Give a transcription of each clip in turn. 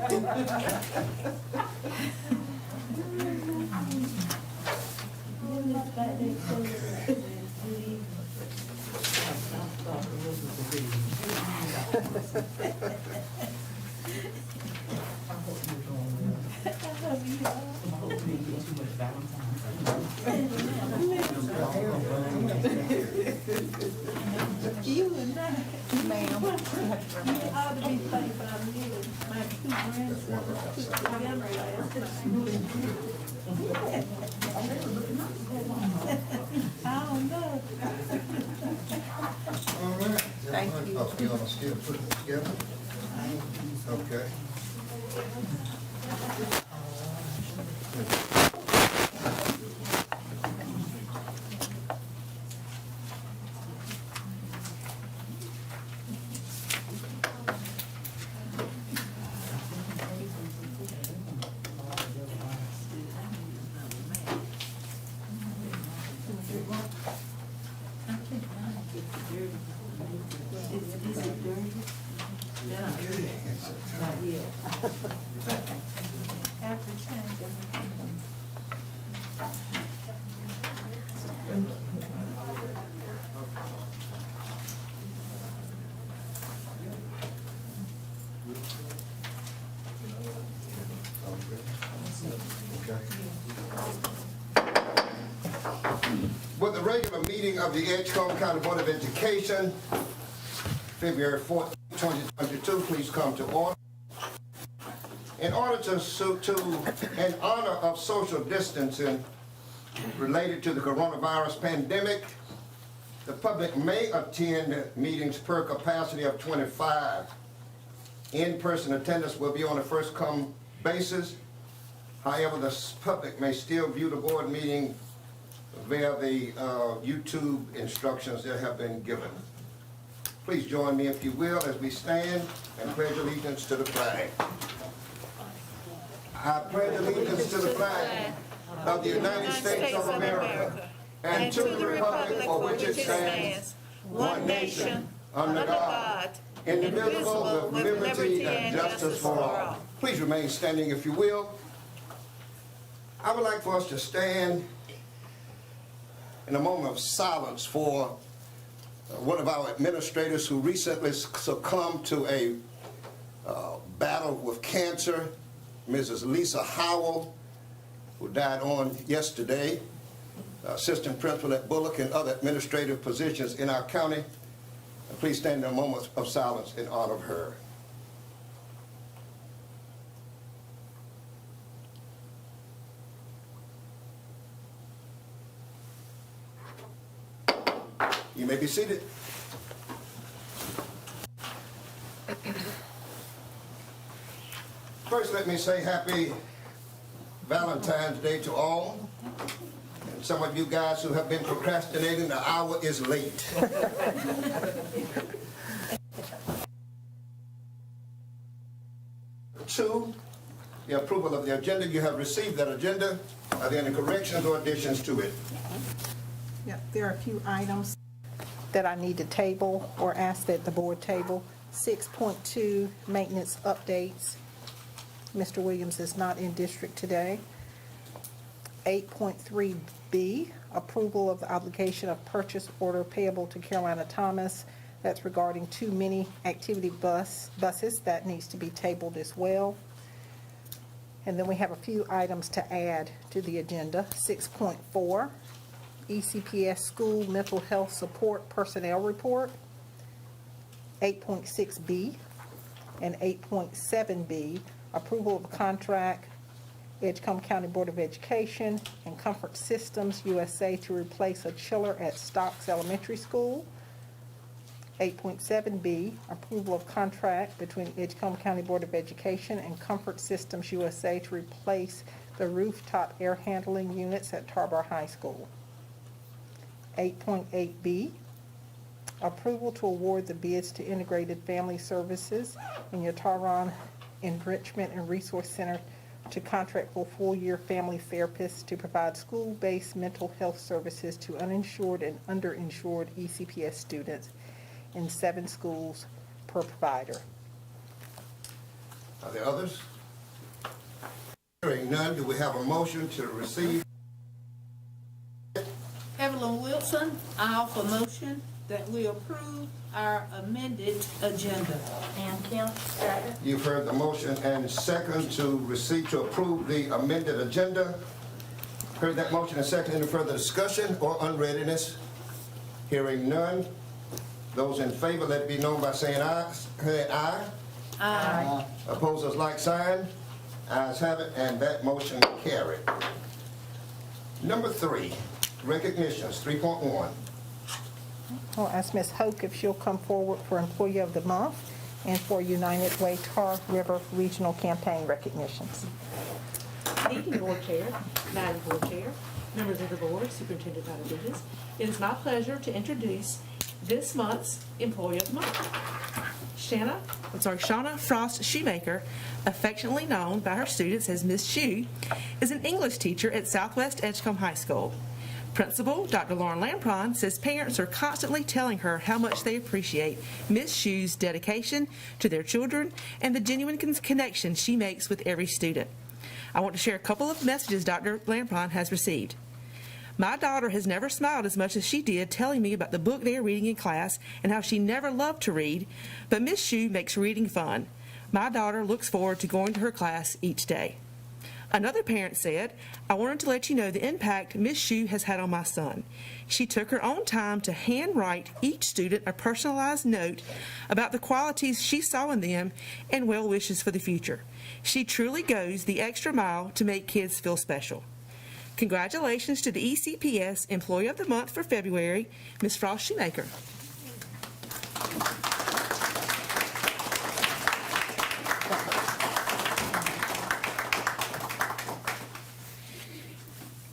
You and I, ma'am, you ought to be thankful I'm here. My two grandsons took together last night. I don't know. All right. Thank you. Oh, you want to still put it together? Okay. With the regular meeting of the Edgecombe County Board of Education, February 4th, 2022, please come to order. In order to in honor of social distancing related to the coronavirus pandemic, the public may attend meetings per capacity of 25. In-person attendance will be on a first-come basis. However, the public may still view the board meeting via the YouTube instructions that have been given. Please join me, if you will, as we stand and pledge allegiance to the flag. I pledge allegiance to the flag of the United States of America and to the republic for which it stands, one nation, under God, indivisible, with liberty and justice for all. Please remain standing, if you will. I would like for us to stand in a moment of silence for one of our administrators who recently succumbed to a battle with cancer, Mrs. Lisa Howell, who died on yesterday, assistant principal at Bullock and other administrative positions in our county. And please stand in a moment of silence in honor of her. You may be seated. First, let me say happy Valentine's Day to all. And some of you guys who have been procrastinating, the hour is late. Two, the approval of the agenda. You have received that agenda. Are there any corrections or additions to it? Yeah, there are a few items that I need to table or ask that the board table. 6.2, maintenance updates. Mr. Williams is not in district today. 8.3B, approval of the obligation of purchase order payable to Carolina Thomas. That's regarding 2 mini activity buses. That needs to be tabled as well. And then we have a few items to add to the agenda. 6.4, ECPS School Mental Health Support Personnel Report. 8.6B and 8.7B, approval of contract, Edgecombe County Board of Education and Comfort Systems USA to replace a chiller at Stocks Elementary School. 8.7B, approval of contract between Edgecombe County Board of Education and Comfort Systems USA to replace the rooftop air handling units at Tarboro High School. 8.8B, approval to award the bids to Integrated Family Services in Yataron Enrichment and Resource Center to contract for full-year family therapists to provide school-based mental health services to uninsured and underinsured ECPS students in 7 schools per provider. Are there others? Hearing none, do we have a motion to receive? Evelyn Wilson, I offer motion that we approve our amended agenda. And Kim, second. You've heard the motion and second to approve the amended agenda. Heard that motion and second. Any further discussion or unreadiness? Hearing none. Those in favor, let it be known by saying aye. Aye. Aye. Opposers, like sign. Ayes have it, and that motion carried. Number 3, recognitions, 3.1. I'll ask Ms. Hoke if she'll come forward for Employee of the Month and for United Way Tar River Regional Campaign recognitions. Good evening, Board Chair, Madam Board Chair, members of the Board, Superintendent Dr. Bridges. It is my pleasure to introduce this month's Employee of the Month. Shauna Frost Shoemaker, affectionately known by her students as Miss Shoe, is an English teacher at Southwest Edgecombe High School. Principal Dr. Lauren Lampron says parents are constantly telling her how much they appreciate Miss Shoe's dedication to their children and the genuine connection she makes with every student. I want to share a couple of messages Dr. Lampron has received. My daughter has never smiled as much as she did telling me about the book they are reading in class and how she never loved to read, but Miss Shoe makes reading fun. My daughter looks forward to going to her class each day. Another parent said, I wanted to let you know the impact Miss Shoe has had on my son. She took her own time to handwrite each student a personalized note about the qualities she saw in them and well wishes for the future. She truly goes the extra mile to make kids feel special. Congratulations to the ECPS Employee of the Month for February, Ms. Frost Shoemaker.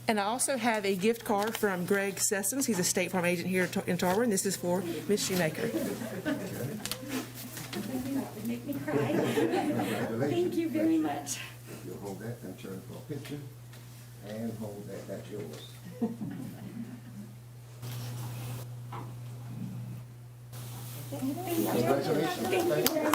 And I also have a gift card from Greg Sessoms. He's a State Farm agent here in Tarboro, and this is for Ms. Shoemaker. Make me cry. Thank you very much. You'll hold that and turn for a picture. And hold that, that's yours. Congratulations. Thank you.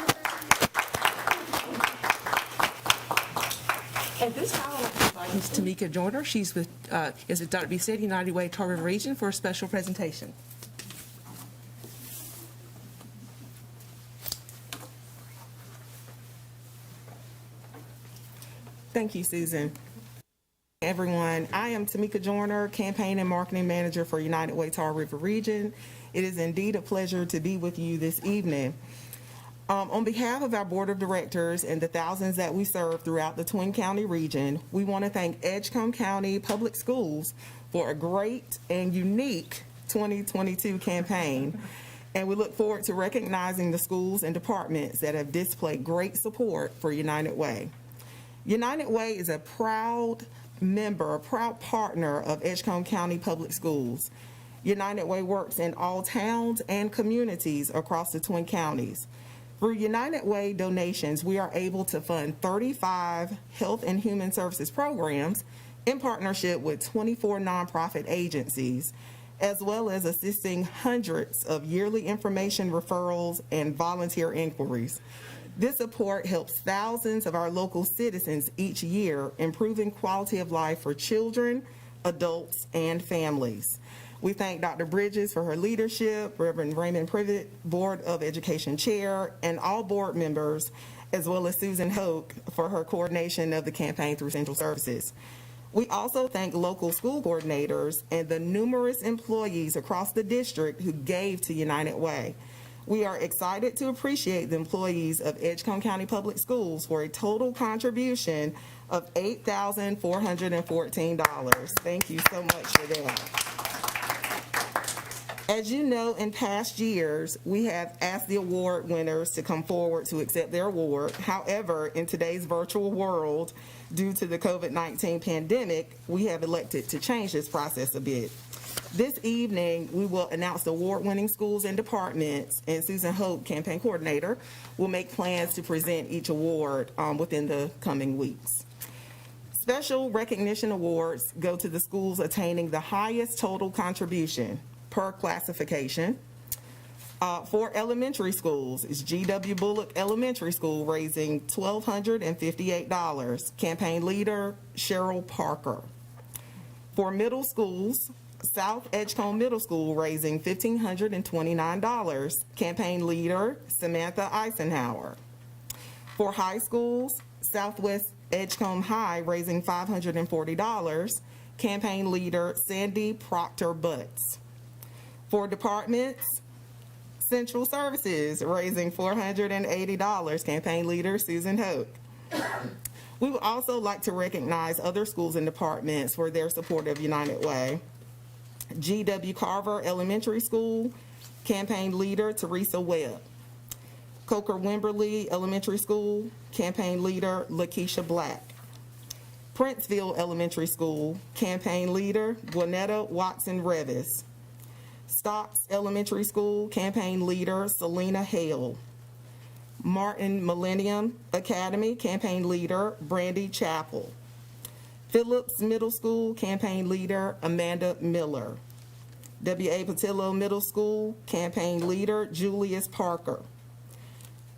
At this time, I'd like to invite Ms. Tamika Joyner. She's with Dr. B. Said, United Way, Tar River Region, for a special presentation. Thank you, Susan. Everyone, I am Tamika Joyner, Campaign and Marketing Manager for United Way Tar River Region. It is indeed a pleasure to be with you this evening. On behalf of our Board of Directors and the thousands that we serve throughout the Twin County region, we want to thank Edgecombe County Public Schools for a great and unique 2022 campaign. And we look forward to recognizing the schools and departments that have displayed great support for United Way. United Way is a proud member, a proud partner of Edgecombe County Public Schools. United Way works in all towns and communities across the Twin Counties. Through United Way donations, we are able to fund 35 health and human services programs in partnership with 24 nonprofit agencies, as well as assisting hundreds of yearly information referrals and volunteer inquiries. This support helps thousands of our local citizens each year, improving quality of life for children, adults, and families. We thank Dr. Bridges for her leadership, Reverend Raymond Privet, Board of Education Chair, and all board members, as well as Susan Hoke for her coordination of the campaign through Central Services. We also thank local school coordinators and the numerous employees across the district who gave to United Way. We are excited to appreciate the employees of Edgecombe County Public Schools for a total contribution of $8,414. Thank you so much for that. As you know, in past years, we have asked the award winners to come forward to accept their award. However, in today's virtual world, due to the COVID-19 pandemic, we have elected to change this process a bit. This evening, we will announce the award-winning schools and departments, and Susan Hope, campaign coordinator, will make plans to present each award within the coming weeks. Special recognition awards go to the schools attaining the highest total contribution per classification. For elementary schools, it's G.W. Bullock Elementary School raising $1,258. Campaign leader, Cheryl Parker. For middle schools, South Edgecombe Middle School raising $1,529. Campaign leader, Samantha Eisenhower. For high schools, Southwest Edgecombe High raising $540. Campaign leader, Sandy Proctor Butts. For departments, Central Services raising $480. Campaign leader, Susan Hoke. We would also like to recognize other schools and departments for their support of United Way. G.W. Carver Elementary School, campaign leader, Teresa Webb. Coker Wimberley Elementary School, campaign leader, Lakeisha Black. Princeville Elementary School, campaign leader, Gwinnetta Watson Revis. Stocks Elementary School, campaign leader, Selena Hale. Martin Millennium Academy, campaign leader, Brandy Chappell. Phillips Middle School, campaign leader, Amanda Miller. W.A. Patillo Middle School, campaign leader, Julius Parker.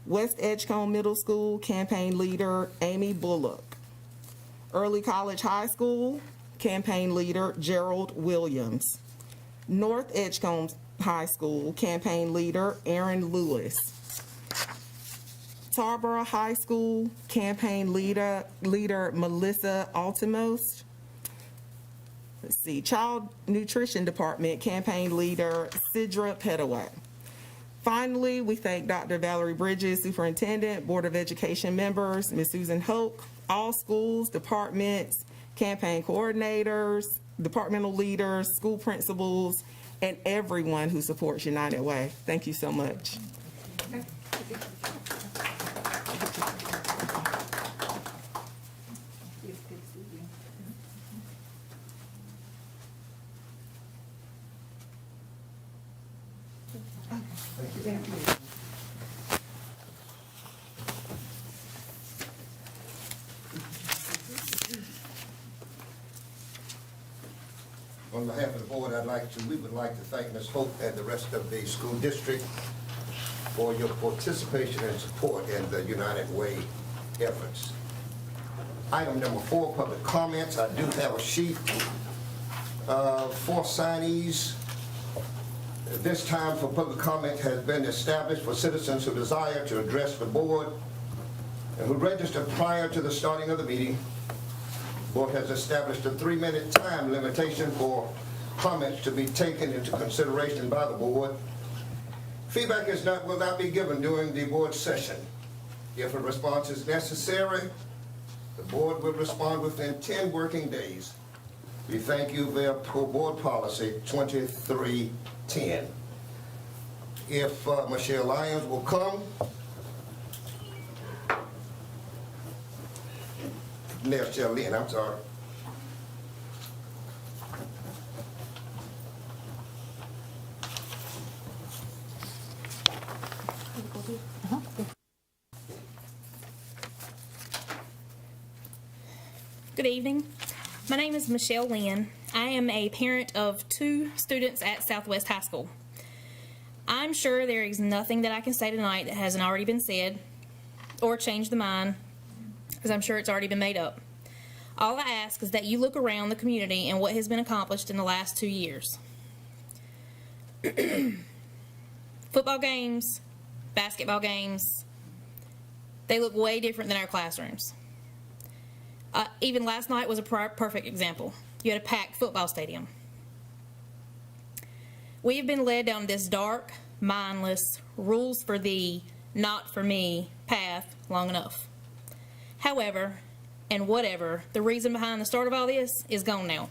West Edgecombe Middle School, campaign leader, Amy Bullock. Early College High School, campaign leader, Gerald Williams. North Edgecombe High School, campaign leader, Aaron Lewis. Tarboro High School, campaign leader Melissa Altimos. Let's see, Child Nutrition Department, campaign leader, Sidra Petaway. Finally, we thank Dr. Valerie Bridges, Superintendent, Board of Education members, Ms. Susan Hoke, all schools, departments, campaign coordinators, departmental leaders, school principals, and everyone who supports United Way. Thank you so much. On behalf of the board, we would like to thank Ms. Hope and the rest of the school district for your participation and support in the United Way efforts. Item number 4, public comments. I do have a sheet of 4 signees. This time for public comment has been established for citizens who desire to address the board and who registered prior to the starting of the meeting. The board has established a 3-minute time limitation for comments to be taken into consideration by the board. Feedback will not be given during the board session. If a response is necessary, the board will respond within 10 working days. We thank you via board policy 2310. If Michelle Lyons will come. Michelle Lynn, I'm sorry. Good evening. My name is Michelle Lynn. I am a parent of 2 students at Southwest High School. I'm sure there is nothing that I can say tonight that hasn't already been said or changed the mind, because I'm sure it's already been made up. All I ask is that you look around the community and what has been accomplished in the last 2 years. Football games, basketball games, they look way different than our classrooms. Even last night was a perfect example. You had a packed football stadium. We have been led down this dark, mindless, rules for thee, not for me path long enough. However, and whatever, the reason behind the start of all this is gone now.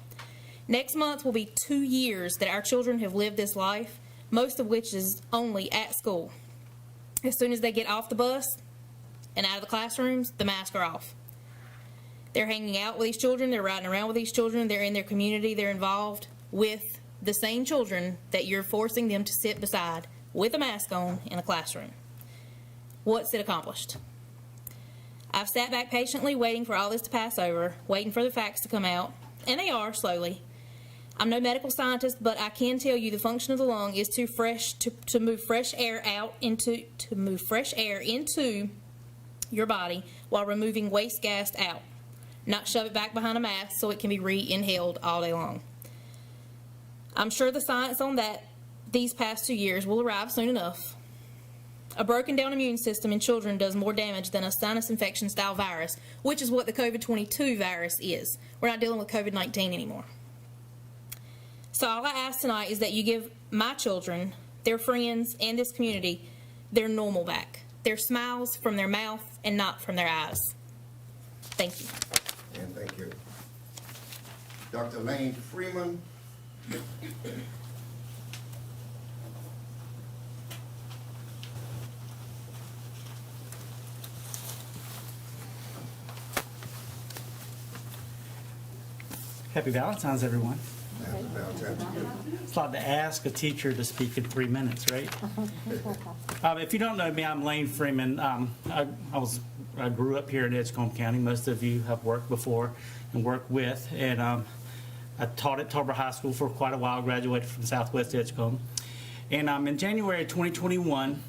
Next month will be 2 years that our children have lived this life, most of which is only at school. As soon as they get off the bus and out of the classrooms, the masks are off. They're hanging out with these children, they're riding around with these children, they're in their community, they're involved with the same children that you're forcing them to sit beside with a mask on in a classroom. What's it accomplished? I've sat back patiently waiting for all this to pass over, waiting for the facts to come out, and they are slowly. I'm no medical scientist, but I can tell you the function of the lung is to move fresh air into your body while removing waste gas out, not shove it back behind a mask so it can be re-inhaled all day long. I'm sure the science on that these past 2 years will arrive soon enough. A broken down immune system in children does more damage than a sinus infection style virus, which is what the COVID-22 virus is. We're not dealing with COVID-19 anymore. So all I ask tonight is that you give my children, their friends, and this community their normal back, their smiles from their mouth and not from their eyes. Thank you. And thank you. Dr. Lane Freeman. Happy Valentine's, everyone. Happy Valentine's to you. It's like to ask a teacher to speak in 3 minutes, right? If you don't know me, I'm Lane Freeman. I grew up here in Edgecombe County. Most of you have worked before and worked with. And I taught at Tarboro High School for quite a while, graduated from Southwest Edgecombe. And in January of 2021,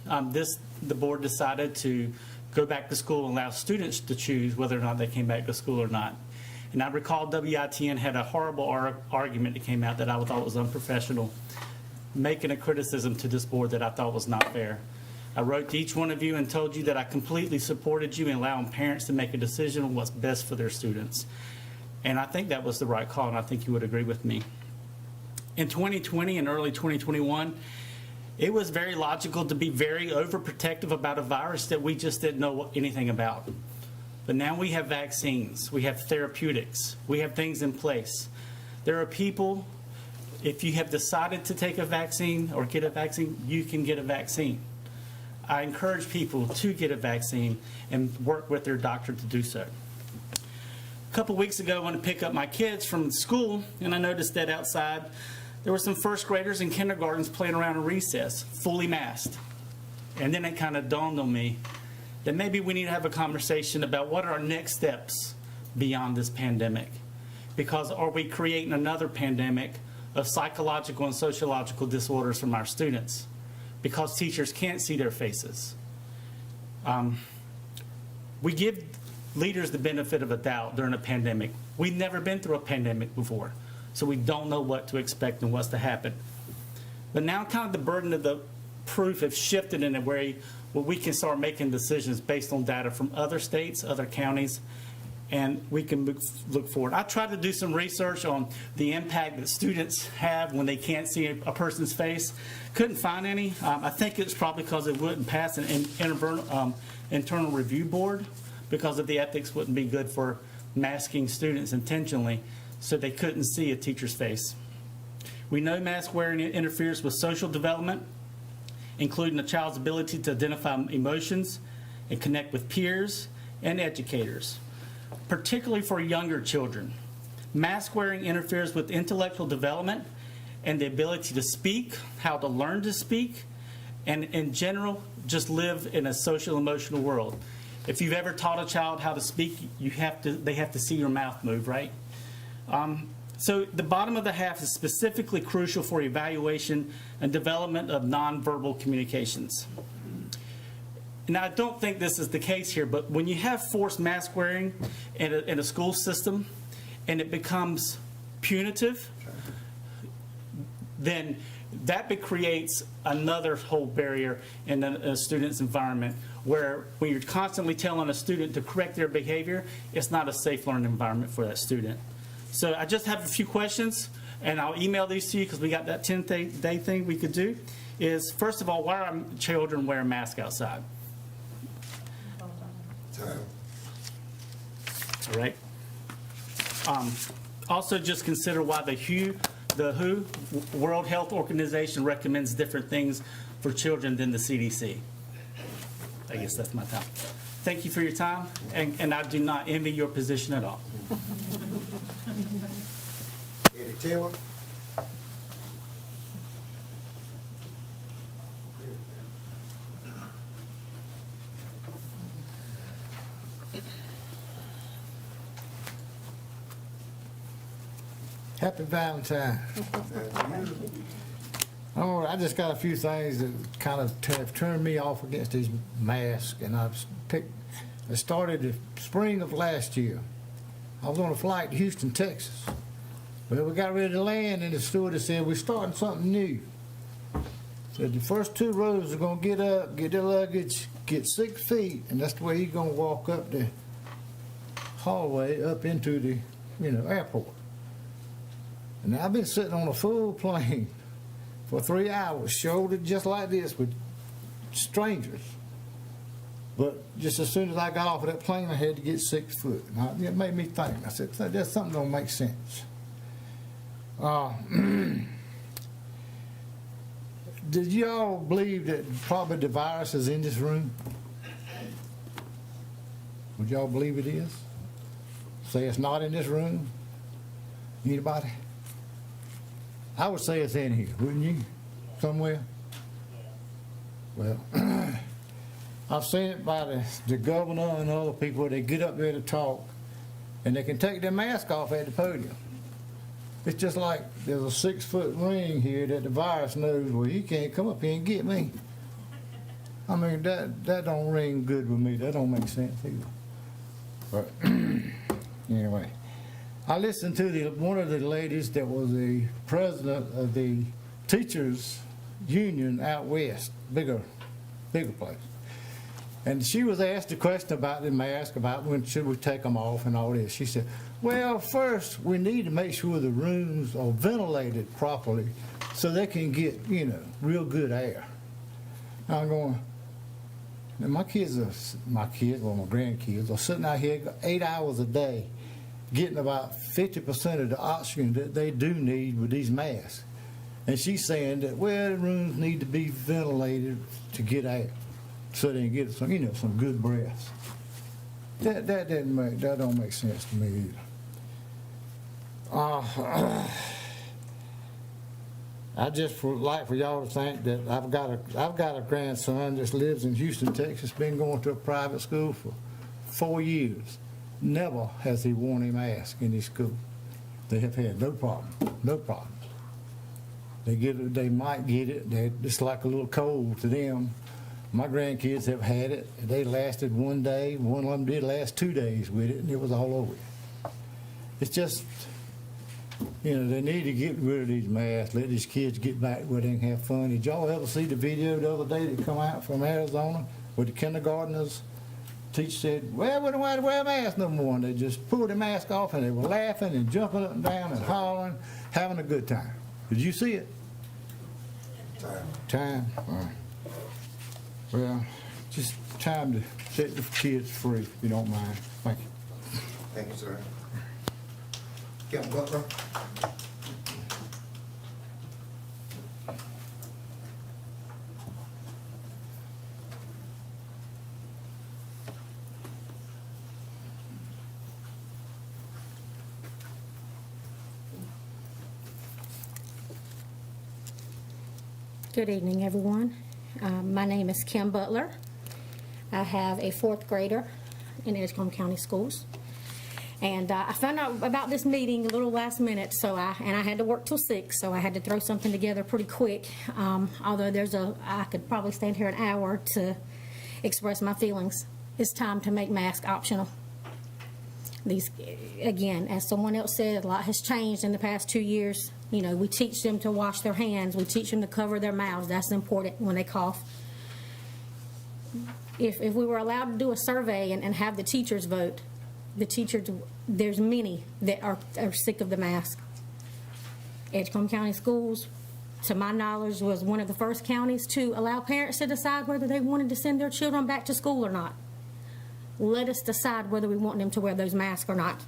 the board decided to go back to school and allow students to choose whether or not they came back to school or not. And I recall WITN had a horrible argument that came out that I thought was unprofessional, making a criticism to this board that I thought was not fair. I wrote to each one of you and told you that I completely supported you in allowing parents to make a decision on what's best for their students. And I think that was the right call, and I think you would agree with me. In 2020 and early 2021, it was very logical to be very overprotective about a virus that we just didn't know anything about. But now we have vaccines, we have therapeutics, we have things in place. There are people, if you have decided to take a vaccine or get a vaccine, you can get a vaccine. I encourage people to get a vaccine and work with their doctor to do so. A couple weeks ago, I went to pick up my kids from school, and I noticed that outside there were some first graders and kindergartens playing around in recess, fully masked. And then it kind of dawned on me that maybe we need to have a conversation about what are our next steps beyond this pandemic. Because are we creating another pandemic of psychological and sociological disorders from our students? Because teachers can't see their faces. We give leaders the benefit of a doubt during a pandemic. We've never been through a pandemic before, so we don't know what to expect and what's to happen. But now kind of the burden of the proof have shifted in a way where we can start making decisions based on data from other states, other counties, and we can look forward. I tried to do some research on the impact that students have when they can't see a person's face. Couldn't find any. I think it's probably because it wouldn't pass an internal review board because of the ethics wouldn't be good for masking students intentionally, so they couldn't see a teacher's face. We know mask wearing interferes with social development, including a child's ability to identify emotions and connect with peers and educators, particularly for younger children. Mask wearing interferes with intellectual development and the ability to speak, how to learn to speak, and in general, just live in a social emotional world. If you've ever taught a child how to speak, they have to see your mouth move, right? So the bottom of the half is specifically crucial for evaluation and development of nonverbal communications. Now, I don't think this is the case here, but when you have forced mask wearing in a school system and it becomes punitive, then that creates another whole barrier in a student's environment where when you're constantly telling a student to correct their behavior, it's not a safe learning environment for that student. So I just have a few questions, and I'll email these to you because we got that 10-day thing we could do. Is first of all, why are children wearing masks outside? Time. All right. Also, just consider why the WHO, World Health Organization, recommends different things for children than the CDC. I guess that's my time. Thank you for your time, and I do not envy your position at all. Eddie Taylor. Happy Valentine. Oh, I just got a few things that kind of have turned me off against these masks, and I started the spring of last year. I was on a flight to Houston, Texas. Well, we got ready to land, and the stewardess said, we're starting something new. Said the first 2 rows are going to get up, get their luggage, get 6 feet, and that's the way you're going to walk up the hallway up into the, airport. And I've been sitting on a full plane for 3 hours, shouldered just like this with strangers. But just as soon as I got off of that plane, I had to get 6 foot. Now, it made me think. I said, there's something that don't make sense. Did y'all believe that probably the virus is in this room? Would y'all believe it is? Say it's not in this room? Anybody? I would say it's in here, wouldn't you? Somewhere? Well, I've seen it by the governor and other people. They get up there to talk, and they can take their mask off at the podium. It's just like there's a 6 foot ring here that the virus knows, well, he can't come up here and get me. I mean, that don't ring good with me. That don't make sense either. But anyway, I listened to one of the ladies that was the president of the teachers union out west, bigger place. And she was asked a question about the mask, about when should we take them off and all this. She said, well, first we need to make sure the rooms are ventilated properly so they can get, real good air. Now I'm going, and my grandkids are sitting out here 8 hours a day getting about 50% of the oxygen that they do need with these masks. And she's saying that, well, the rooms need to be ventilated to get air so they can get some, some good breaths. That don't make sense to me either. I just would like for y'all to think that I've got a grandson that lives in Houston, Texas, been going to a private school for 4 years. Never has he worn a mask in his school. They have had no problem. They might get it. It's like a little cold to them. My grandkids have had it. They lasted 1 day. One of them did last 2 days with it, and it was all over. It's just, they need to get rid of these masks, let these kids get back where they can have fun. Did y'all ever see the video the other day that come out from Arizona where the kindergartners, teacher said, well, we don't have to wear a mask no more. And they just pulled the mask off, and they were laughing and jumping up and down and hollering, having a good time. Did you see it? Time? All right. Well, just time to set the kids free, if you don't mind. Thank you. Thank you, sir. Captain Butler? Good evening, everyone. My name is Kim Butler. I have a 4th grader in Edgecombe County Schools. And I found out about this meeting a little last minute, and I had to work till 6, so I had to throw something together pretty quick. Although I could probably stand here an hour to express my feelings. It's time to make masks optional. Again, as someone else said, a lot has changed in the past 2 years. We teach them to wash their hands. We teach them to cover their mouths. That's important when they cough. If we were allowed to do a survey and have the teachers vote, there's many that are sick of the mask. Edgecombe County Schools, to my knowledge, was one of the first counties to allow parents to decide whether they wanted to send their children back to school or not. Let us decide whether we want them to wear those masks or not.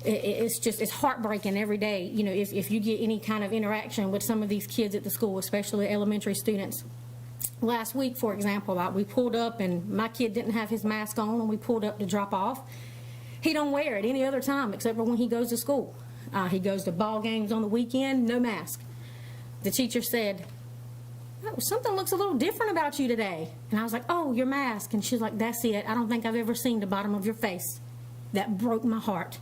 It's heartbreaking every day, if you get any kind of interaction with some of these kids at the school, especially elementary students. Last week, for example, we pulled up and my kid didn't have his mask on, and we pulled up to drop off. He don't wear it any other time except for when he goes to school. He goes to ball games on the weekend, no mask. The teacher said, oh, something looks a little different about you today. And I was like, oh, your mask. And she's like, that's it. I don't think I've ever seen the bottom of your face. That broke my heart.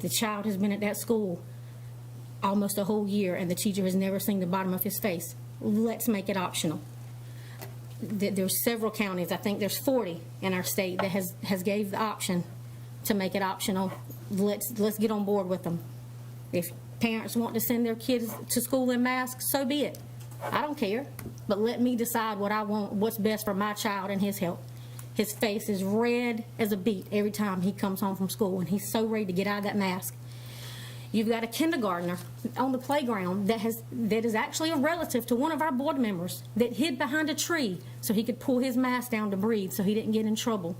The child has been at that school almost a whole year, and the teacher has never seen the bottom of his face. Let's make it optional. There's several counties, I think there's 40 in our state that has gave the option to make it optional. Let's get on board with them. If parents want to send their kids to school in masks, so be it. I don't care, but let me decide what I want, what's best for my child and his health. His face is red as a beet every time he comes home from school, and he's so ready to get out of that mask. You've got a kindergartner on the playground that is actually a relative to one of our board members that hid behind a tree so he could pull his mask down to breathe so he didn't get in trouble.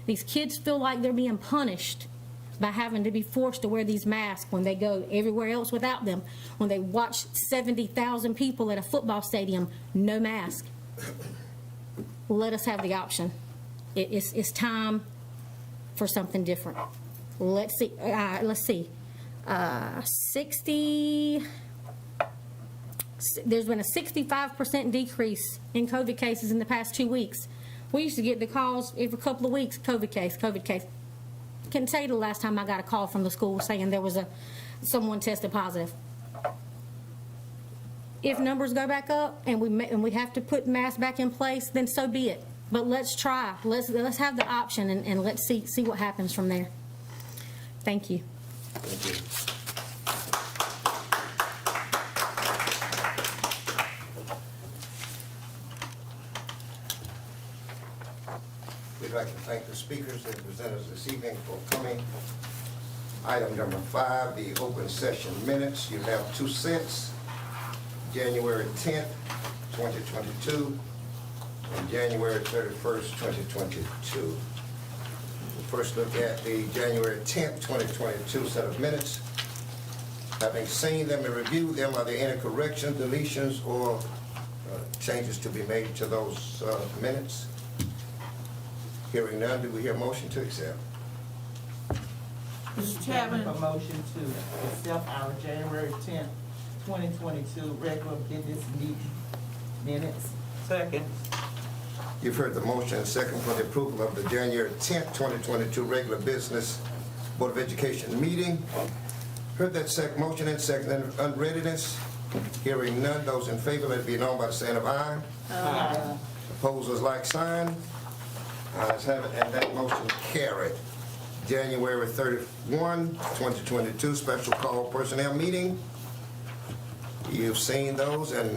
These kids feel like they're being punished by having to be forced to wear these masks when they go everywhere else without them. When they watch 70,000 people at a football stadium, no mask. Let us have the option. It's time for something different. Let's see. 60. There's been a 65% decrease in COVID cases in the past 2 weeks. We used to get the calls every couple of weeks, COVID case. Can't tell you the last time I got a call from the school saying there was someone tested positive. If numbers go back up and we have to put masks back in place, then so be it. But let's try. Let's have the option and let's see what happens from there. Thank you. Thank you. We'd like to thank the speakers and presenters this evening for coming. Item number 5, the open session minutes. You have 2 sets, January 10th, 2022, and January 31st, 2022. We'll first look at the January 10th, 2022 set of minutes. Having seen them and reviewed them, are there any corrections, deletions, or changes to be made to those minutes? Hearing none, do we hear a motion to accept? Mr. Chairman, A motion to accept our January 10th, 2022 regular business meeting minutes. Second. You've heard the motion and second for the approval of the January 10th, 2022 regular business Board of Education meeting. Heard that motion and second and unreadiness. Hearing none, those in favor, let it be known by the saying of aye. Aye. Opposers, like sign. Ayes have it, and that motion carried. January 31, 2022 special call personnel meeting. You've seen those and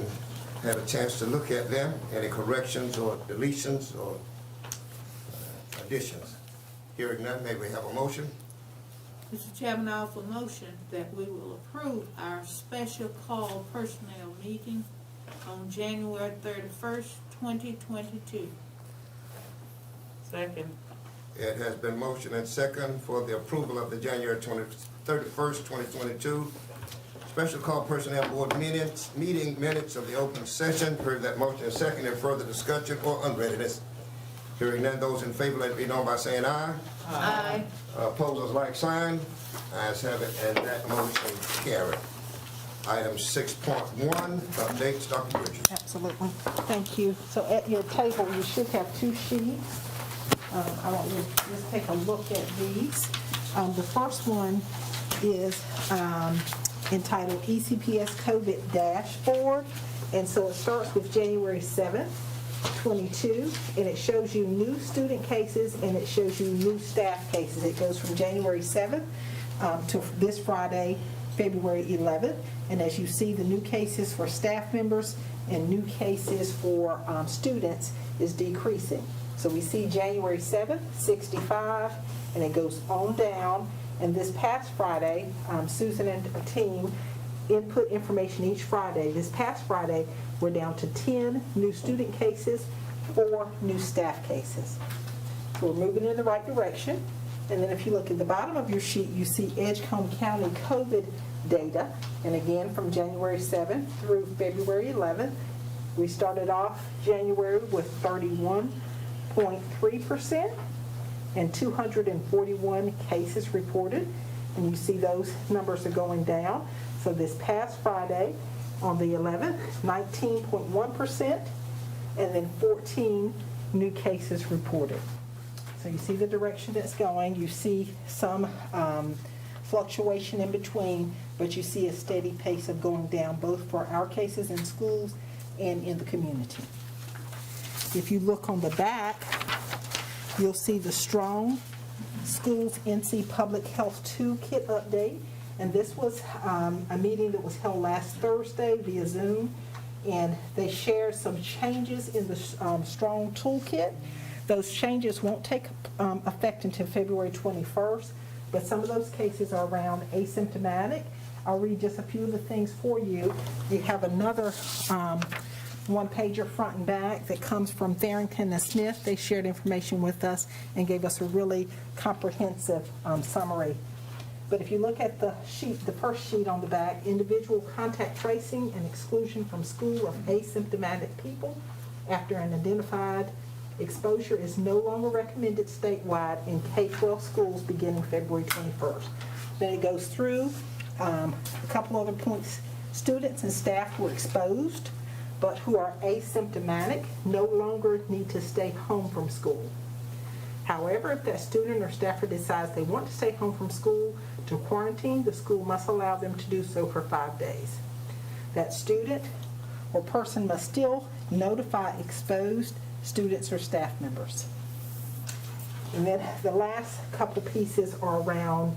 had a chance to look at them. Any corrections or deletions or additions? Hearing none, may we have a motion? Mr. Chairman, I offer a motion that we will approve our special call personnel meeting on January 31st, 2022. Second. It has been motion and second for the approval of the January 31st, 2022 special call personnel board meeting minutes of the open session. Heard that motion and second. Any further discussion or unreadiness? Hearing none, those in favor, let it be known by saying aye. Aye. Opposers, like sign. Ayes have it, and that motion carried. Item 6.1, updates, Dr. Bridges. Absolutely. Thank you. So at your table, you should have 2 sheets. I want you to just take a look at these. The first one is entitled ECPS COVID Dashboard. And so it starts with January 7th, 22, and it shows you new student cases and it shows you new staff cases. It goes from January 7th to this Friday, February 11th. And as you see, the new cases for staff members and new cases for students is decreasing. So we see January 7th, 65, and it goes on down. And this past Friday, Susan and her team input information each Friday. This past Friday, we're down to 10 new student cases, 4 new staff cases. So we're moving in the right direction. And then if you look at the bottom of your sheet, you see Edgecombe County COVID data. And again, from January 7th through February 11th, we started off January with 31.3% and 241 cases reported. And you see those numbers are going down. So this past Friday, on the 11th, 19.1%, and then 14 new cases reported. So you see the direction that's going. You see some fluctuation in between, but you see a steady pace of going down, both for our cases in schools and in the community. If you look on the back, you'll see the Strong Schools NC Public Health Toolkit update. And this was a meeting that was held last Thursday via Zoom. And they shared some changes in the Strong Toolkit. Those changes won't take effect until February 21st, but some of those cases are around asymptomatic. I'll read just a few of the things for you. You have another one-pager front and back that comes from Tharrington and Smith. They shared information with us and gave us a really comprehensive summary. But if you look at the sheet, the first sheet on the back, individual contact tracing and exclusion from school of asymptomatic people after an identified exposure is no longer recommended statewide in K-12 schools beginning February 21st. Then it goes through a couple other points. Students and staff who are exposed but who are asymptomatic no longer need to stay home from school. However, if that student or staffer decides they want to stay home from school to quarantine, the school must allow them to do so for 5 days. That student or person must still notify exposed students or staff members. And then the last couple pieces are around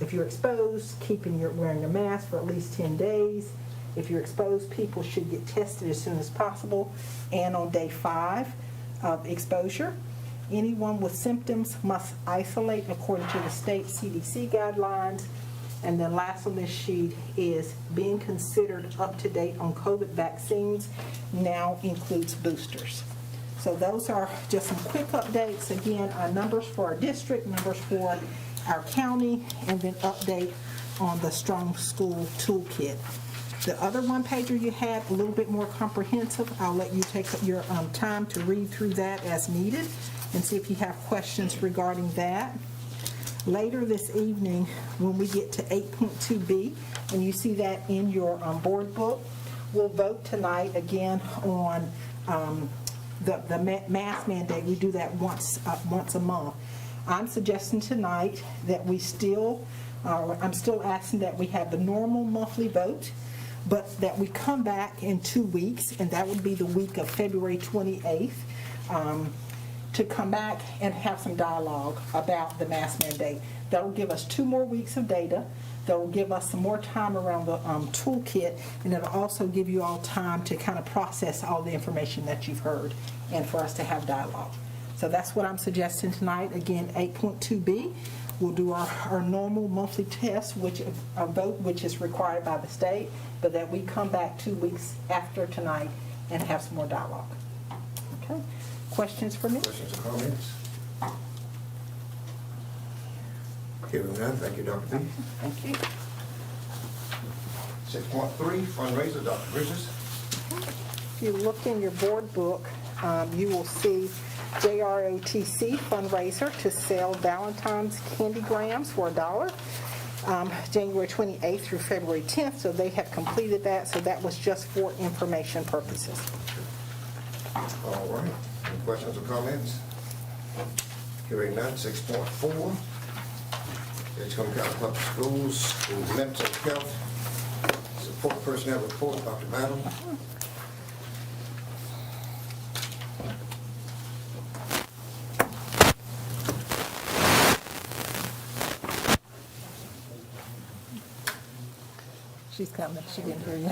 if you're exposed, wearing a mask for at least 10 days. If you're exposed, people should get tested as soon as possible. And on day 5 of exposure, anyone with symptoms must isolate according to the state CDC guidelines. And then last on this sheet is being considered up to date on COVID vaccines now includes boosters. So those are just some quick updates. Again, our numbers for our district, numbers for our county, and then update on the Strong School Toolkit. The other one-pager you had, a little bit more comprehensive. I'll let you take your time to read through that as needed and see if you have questions regarding that. Later this evening, when we get to 8.2B, and you see that in your board book, we'll vote tonight again on the mask mandate. We do that once a month. I'm suggesting tonight that I'm still asking that we have the normal monthly vote, but that we come back in 2 weeks, and that would be the week of February 28th, to come back and have some dialogue about the mask mandate. That'll give us 2 more weeks of data. That'll give us some more time around the toolkit, and it'll also give you all time to kind of process all the information that you've heard and for us to have dialogue. So that's what I'm suggesting tonight. Again, 8.2B, we'll do our normal monthly test, which a vote which is required by the state, but that we come back 2 weeks after tonight and have some more dialogue. Okay. Questions for me? Questions or comments? Hearing none, thank you, Dr. B. Thank you. 6.3, fundraiser, Dr. Bridges. If you look in your board book, you will see JROTC fundraiser to sell Valentine's candygrams for $1, January 28th through February 10th, so they have completed that, so that was just for information purposes. All right. Any questions or comments? Hearing none. 6.4, Edgecombe County Public Schools, School Mental Health Support Personnel Report, Dr. Battle. She's coming. She didn't hear you.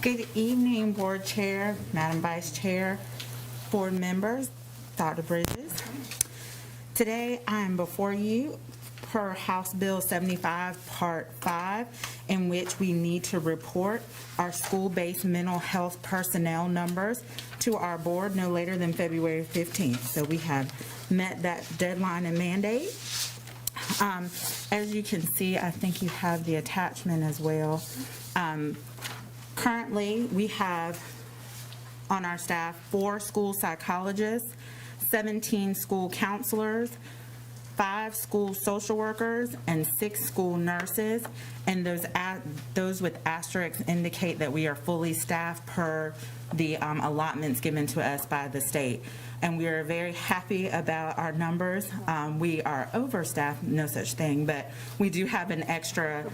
Good evening, Board Chair, Madam Vice Chair, Board members, Dr. Bridges. Today, I am before you per House Bill 75, Part 5, in which we need to report our school-based mental health personnel numbers to our board no later than February 15th. So we have met that deadline and mandate. As you can see, I think you have the attachment as well. Currently, we have on our staff 4 school psychologists, 17 school counselors, 5 school social workers and 6 school nurses, and those with asterisks indicate that we are fully staffed per the allotments given to us by the state. And we are very happy about our numbers. We are overstaffed, no such thing, but we do have an extra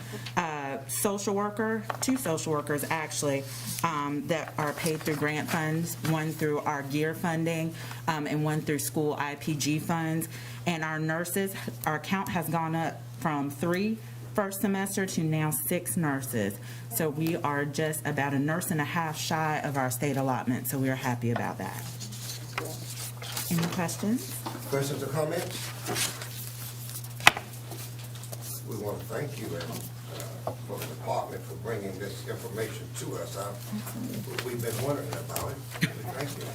social worker, 2 social workers actually, that are paid through grant funds, one through our gear funding, and one through school IPG funds. And our nurses, our count has gone up from 3 first semester to now 6 nurses. So we are just about a nurse and a half shy of our state allotment, so we are happy about that. Any questions? Questions or comments? We want to thank you for the department for bringing this information to us. We've been wondering about it. Thank you.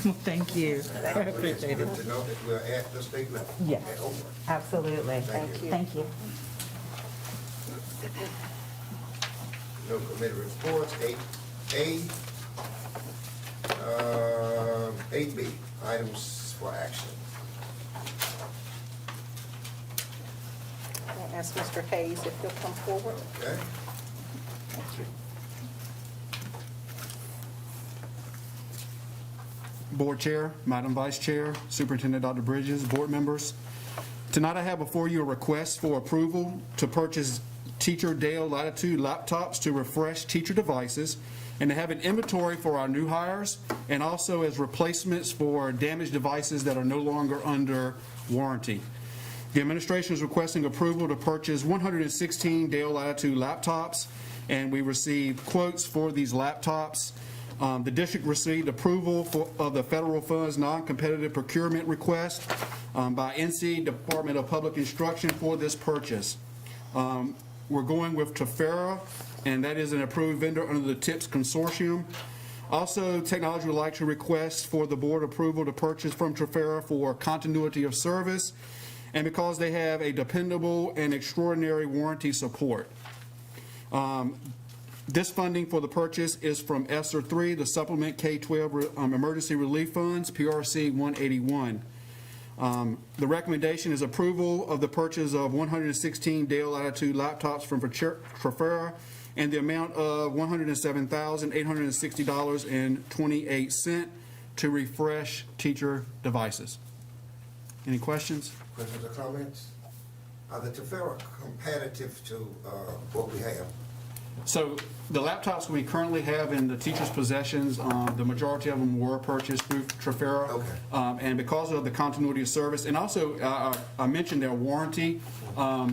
Well, thank you. It's good to know that we're at the state level. Yes. And over. Absolutely. Thank you. Thank you. No committee reports. 8B, items for action. I'll ask Mr. Hayes if he'll come forward. Okay? Thank you. Board Chair, Madam Vice Chair, Superintendent Dr. Bridges, board members. Tonight I have before you a request for approval to purchase Teacher Dale Latitude laptops to refresh teacher devices and to have an inventory for our new hires and also as replacements for damaged devices that are no longer under warranty. The administration is requesting approval to purchase 116 Dale Latitude laptops, and we received quotes for these laptops. The district received approval of the federal funds non-competitive procurement request by NC Department of Public Instruction for this purchase. We're going with Tefera, and that is an approved vendor under the TIPS consortium. Also, technology would like to request for the board approval to purchase from Tefera for continuity of service and because they have a dependable and extraordinary warranty support. This funding for the purchase is from ESSER 3, the Supplement K-12 Emergency Relief Funds, PRC 181. The recommendation is approval of the purchase of 116 Dale Latitude laptops from Tefera and the amount of $107,860.28 to refresh teacher devices. Any questions? Questions or comments? Are the Tefera competitive to what we have? So the laptops we currently have in the teachers' possessions, the majority of them were purchased through Tefera. Okay. And because of the continuity of service, and also I mentioned their warranty,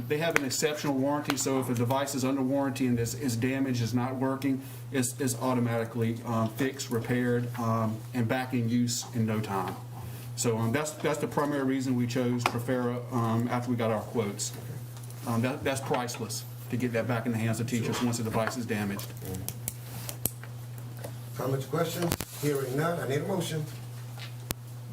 they have an exceptional warranty, so if a device is under warranty and is damaged, is not working, it's automatically fixed, repaired, and back in use in no time. So that's the primary reason we chose Tefera after we got our quotes. That's priceless to get that back in the hands of teachers once the device is damaged. Comments, questions? Hearing none, I need a motion.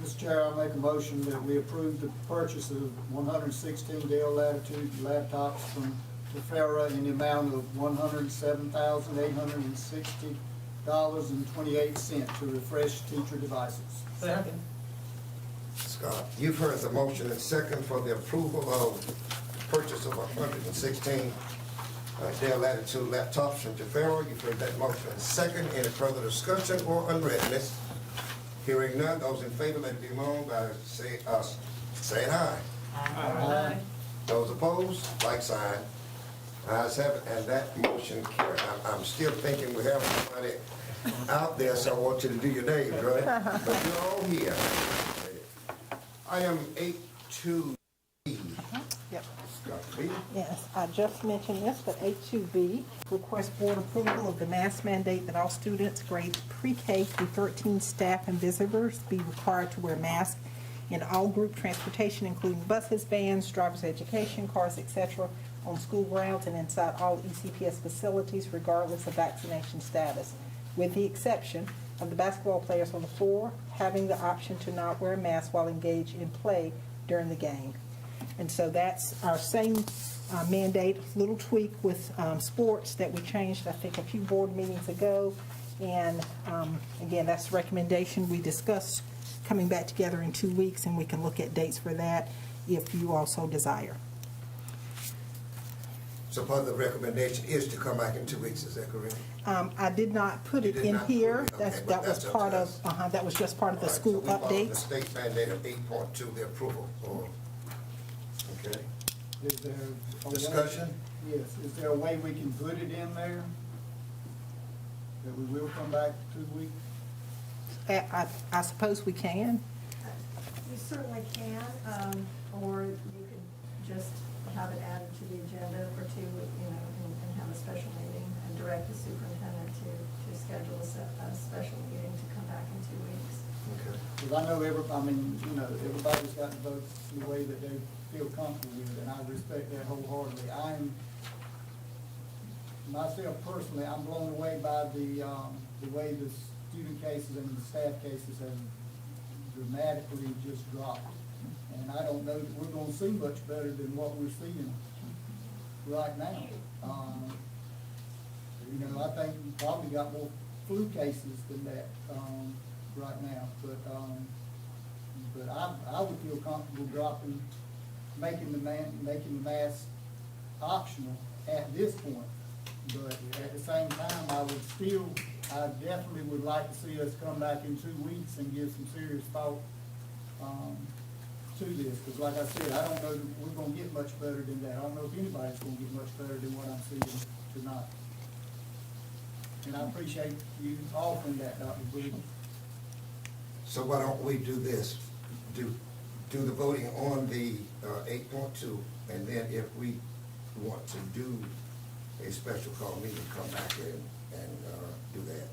Mr. Chair, I make a motion that we approve the purchase of 116 Dell Latitude laptops from Tefera in the amount of $107,860.28 to refresh teacher devices. Second. Scott, you've heard the motion and second for the approval of purchase of 116 Dell Latitude laptops from Tefera. You've heard that motion and second. Any further discussion or unreadness? Hearing none, those in favor, let it be known by saying aye. Aye. Those opposed, like sign. Ayes have it, and that motion carried. I'm still thinking we have somebody out there, so I want you to do your names, right? But you're all here. Item 8.2B. Yep. Scott, please. Yes, I just mentioned this, but 8.2B, request board approval of the mask mandate that all students grades pre-K through 13 staff and visitors be required to wear masks in all group transportation, including buses, vans, driver's education, cars, etc., on school grounds and inside all ECPS facilities regardless of vaccination status, with the exception of the basketball players on the floor having the option to not wear a mask while engaged in play during the game. And so that's our same mandate, little tweak with sports that we changed, I think, a few board meetings ago. And again, that's the recommendation we discussed coming back together in 2 weeks, and we can look at dates for that. if you also desire. So part of the recommendation is to come back in 2 weeks, is that correct? I did not put it did in not put here. it, okay, That but was that's up part to of, us. that was just part of the All right, school so we follow the updates. state mandate of 8.2, the approval, or, okay. Is there a way- Discussion? Yes, is there a way we can put it in there? That we will come back 2 weeks? I suppose we can. You certainly can, or you could just have it added to the agenda for and have a special meeting and direct the superintendent to schedule a special meeting to come back in 2 weeks. Okay. Because I know everybody's got to vote the way that they feel comfortable with, and I respect that wholeheartedly. Myself personally, I'm blown away by the way the student cases and the staff cases have dramatically just dropped. And I don't know that we're gonna see much better than what we're seeing right now. I think we probably got more flu cases than that, right now, but I would feel comfortable making the mask optional at this point. But at the same time, I definitely would like to see us come back in 2 weeks and give some serious thought, to this, because like I said, I don't know that we're gonna get much better than that. I don't know if anybody's gonna get much better than what I'm seeing tonight. And I appreciate you offering that, Dr. Bridges. So why don't we do this? Do the voting on the 8.2, and then if we want to do a special call meeting, come back in and do that.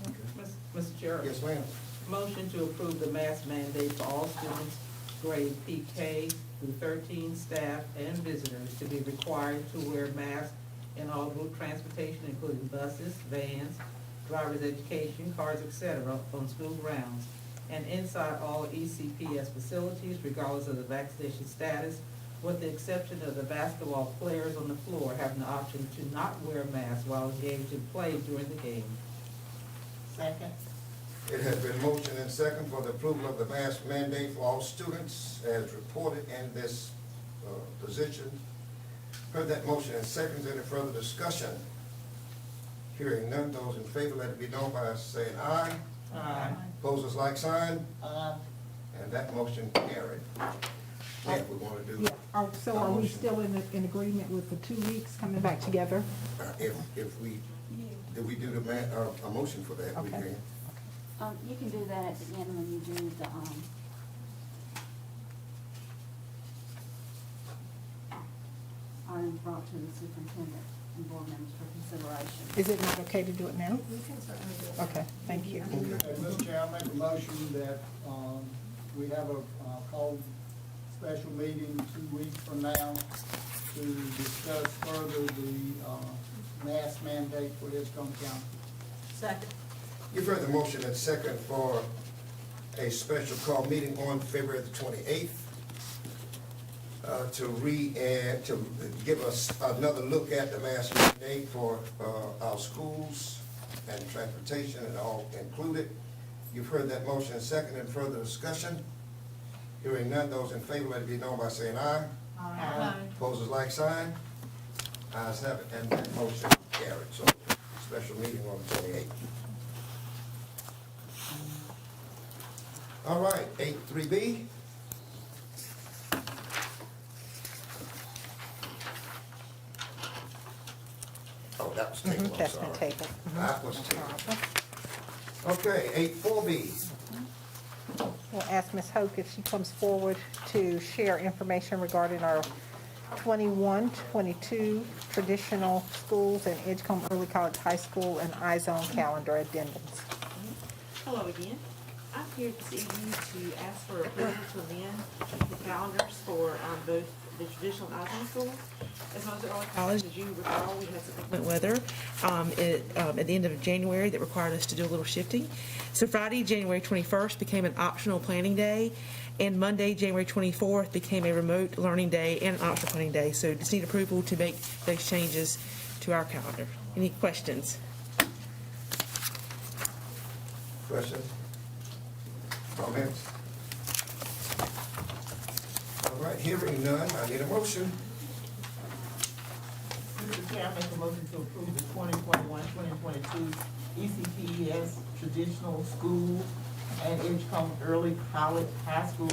Okay. Mr. Chair. Yes, ma'am. Motion to approve the mask mandate for all students, grade PK through 13, staff and visitors to be required to wear masks in all group transportation, including buses, vans, driver's education, cars, etc., on school grounds, and inside all ECPS facilities, regardless of the vaccination status, with the exception of the basketball players on the floor having the option to not wear masks while engaged in play during the game. Second. It has been motioned and second for the approval of the mask mandate for all students as reported in this position. Heard that motion and seconds. Any further discussion? Hearing none, those in favor, let it be known by saying aye. Aye. Opposers, like sign. And that motion carried. Yeah, we want to do. Yeah, so are we still in agreement with the 2 weeks coming back together? If we do a motion for that, we Okay. can. You can do that at the end when you do the, items brought to the superintendent and board members for consideration. Is it not okay to do it now? You can certainly do it. Okay, thank you. Mr. Chair, I make a motion that, we have a, called special meeting 2 weeks from now to discuss further the, mask mandate for Edgecombe County. Second. You've heard the motion and second for a special call meeting on February the 28th to give us another look at the mask mandate for our schools and transportation and all included. You've heard that motion and second. And further discussion? Hearing none, those in favor, let it be known by saying aye. Aye. Opposers, like sign. Ayes have it, and that motion carried. So, special meeting on the 28th. All right, 8.3B. Oh, that was tabled, I'm That's been sorry. tabled. That was tabled. Okay, 8.4B. We'll ask Ms. Hoke if she comes forward to share information regarding our 21-22 traditional schools and Edgecombe Early College High School and I-Zone calendar addendums. Hello again. I'm here this evening to ask for approval to amend the calendars for both the traditional and I-Zone schools. As well as early college, as you recall, we had some inclement weather at the end of January that required us to do a little shifting. So Friday, January 21st became an optional planning day, and Monday, January 24th became a remote learning day and an optional planning day. So just need approval to make those changes to our calendar. Any questions? Questions? Comments? right, hearing none, I need a motion. Mr. Chair, I make a motion to approve the 2021-2022 ECPS traditional school and Edgecombe Early College High School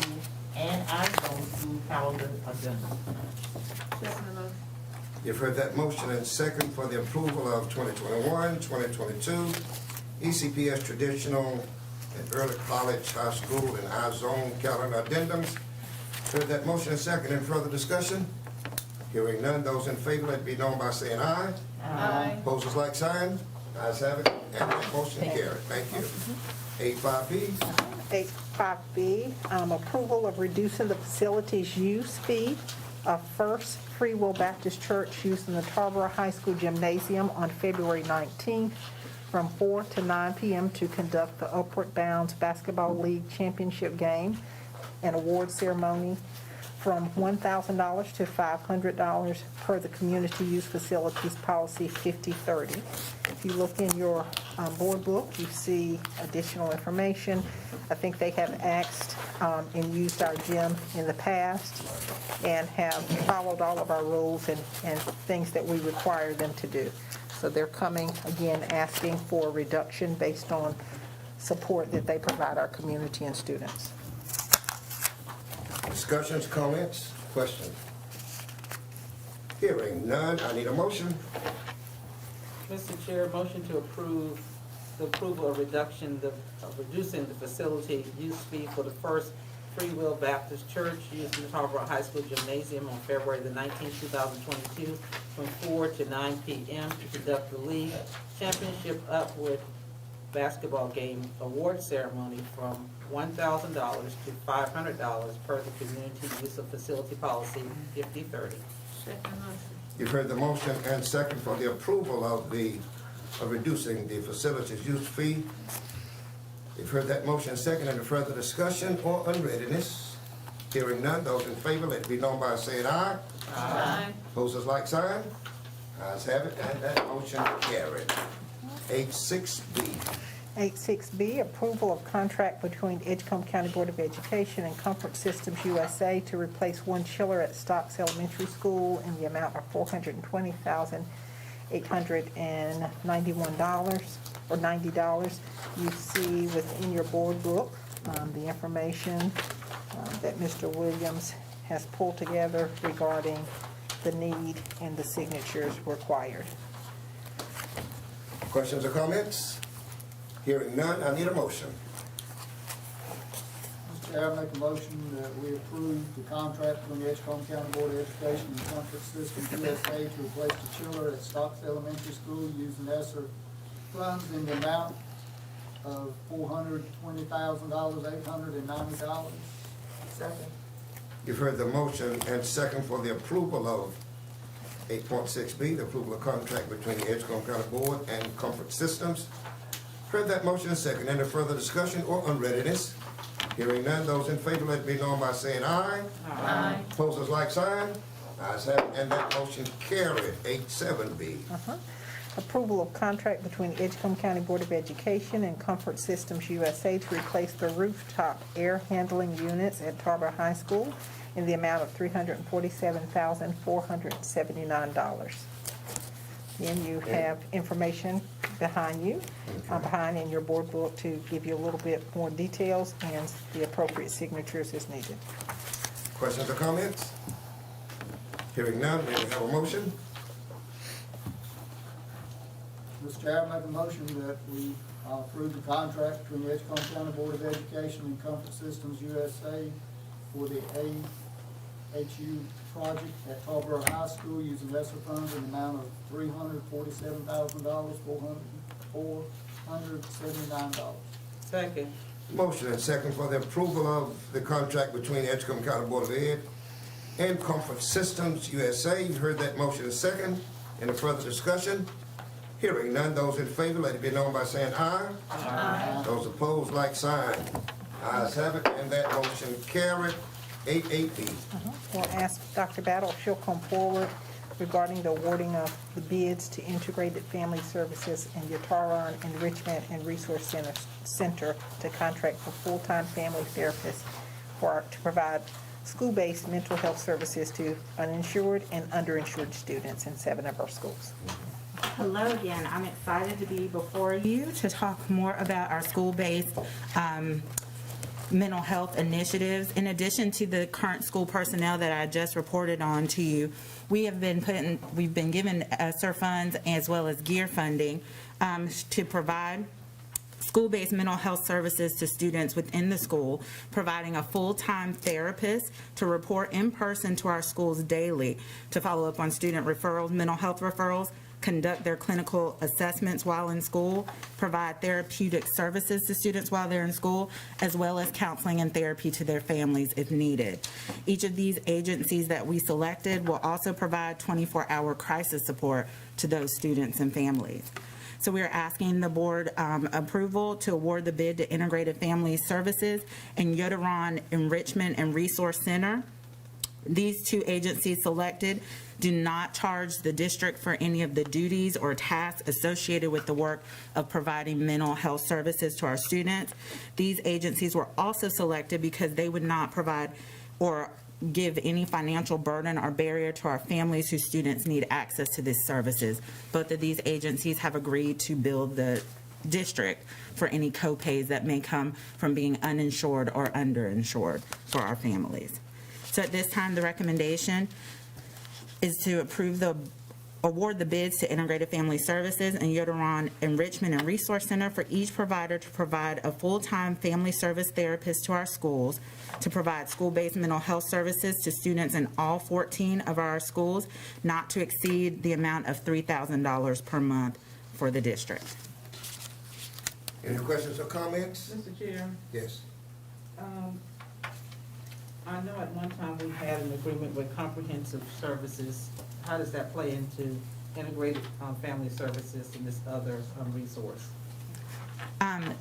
and iZone School calendar agenda. You've heard that motion and second for the approval of 2021-2022 ECPS traditional and early college, high school, and iZone calendar addendums. Heard that motion and second. Any further discussion? Hearing none, those in favor, let it be known by saying aye. Aye. Opposers like sign. Ayes have it, and that motion carried. Thank you. 85B. 85B, approval of reducing the facilities use fee of First Free Will Baptist Church used in the Tarboro High School Gymnasium on February 19th from 4 to 9 p.m. to conduct the Upward Bounds Basketball League Championship game and award ceremony from $1,000 to $500 per the Community Use Facilities Policy 5030. If you look in your board book, you see additional information. I think they have asked and used our gym in the past and have followed all of our rules and things that we require them to do. So they're coming again asking for a reduction based on support that they provide our community and students. Discussions, comments, questions? Hearing none, I need a motion. Mr. Chair, motion to approve the approval of reducing the facility use fee for the First Free Will Baptist Church used in the Tarboro High School Gymnasium on February the 19th, 2022, from 4 to 9 p.m. to conduct the league championship Upward basketball game award ceremony from $1,000 to $500 per the Community Use of Facility Policy 5030. Second motion. You've heard the motion and second for the approval of reducing the facilities use fee. You've heard that motion and second. Any further discussion or unreadiness? Hearing none, those in favor, let it be known by saying aye. Aye. Opposers like sign. Ayes have it, and that motion carried. 86B. 86B, approval of contract between Edgecombe County Board of Education and Comfort Systems USA to replace one chiller at Stocks Elementary School in the amount of $420,891 or $90. You see within your board book the information that Mr. Williams has pulled together regarding the need and the signatures required. Questions or comments? Hearing none, I need a motion. Mr. Chair, I make a motion that we approve the contract between the Edgecombe County Board of Education and Comfort Systems USA to replace the chiller at Stocks Elementary School using ESSER funds in the amount of $420,890. Second. You've heard the motion and second for the approval of 8.6B, the approval of contract between the Edgecombe County Board and Comfort Systems. Heard that motion and second. Any further discussion or unreadiness? Hearing none, those in favor, let it be known by saying aye. Aye. Opposers like sign. Ayes have it, and that motion carried. 87B. Approval of contract between Edgecombe County Board of Education and Comfort Systems USA to replace the rooftop air handling units at Tarboro High School in the amount of $347,479. Then you have information behind you, behind in your board book to give you a little bit more details and the appropriate signatures as needed. Questions or comments? Hearing none, may we have a motion? Mr. Chair, I make a motion that we approve the contract between the Edgecombe County Board of Education and Comfort Systems USA for the AHU project at Tarboro High School using ESSER funds in the amount of $347,479. Second. Motion and second for the approval of the contract between the Edgecombe County Board of Ed and Comfort Systems USA. You've heard that motion and second. Any further discussion? Hearing none, those in favor, let it be known by saying aye. Aye. Those opposed, like sign. Ayes have it, and that motion carried. 88B. We'll ask Dr. Battle if she'll come forward regarding the awarding of the bids to Integrated Family Services and Yataron Enrichment and Resource Center to contract for full-time family therapists to provide school-based mental health services to uninsured and underinsured students in 7 of our schools. Hello again. I'm excited to be before you to talk more about our school-based mental health initiatives. In addition to the current school personnel that I just reported on to you, we've been given ESSER funds as well as GEAR funding to provide school-based mental health services to students within the school, providing a full-time therapist to report in person to our schools daily to follow up on student referrals, mental health referrals, conduct their clinical assessments while in school, provide therapeutic services to students while they're in school, as well as counseling and therapy to their families if needed. Each of these agencies that we selected will also provide 24-hour crisis support to those students and families. So we are asking the board approval to award the bid to Integrated Family Services and Yoderon Enrichment and Resource Center. These two agencies selected do not charge the district for any of the duties or tasks associated with the work of providing mental health services to our students. These agencies were also selected because they would not provide or give any financial burden or barrier to our families whose students need access to these services. Both of these agencies have agreed to bill the district for any co-pays that may come from being uninsured or underinsured for our families. So at this time, the recommendation is to award the bids to Integrated Family Services and Yoderon Enrichment and Resource Center for each provider to provide a full-time family service therapist to our schools, to provide school-based mental health services to students in all 14 of our schools, not to exceed the amount of $3,000 per month for the district. Any questions or comments? Mr. Chair, Yes. I know at one time we had an agreement with Comprehensive Services. How does that play into Integrated Family Services and this other resource?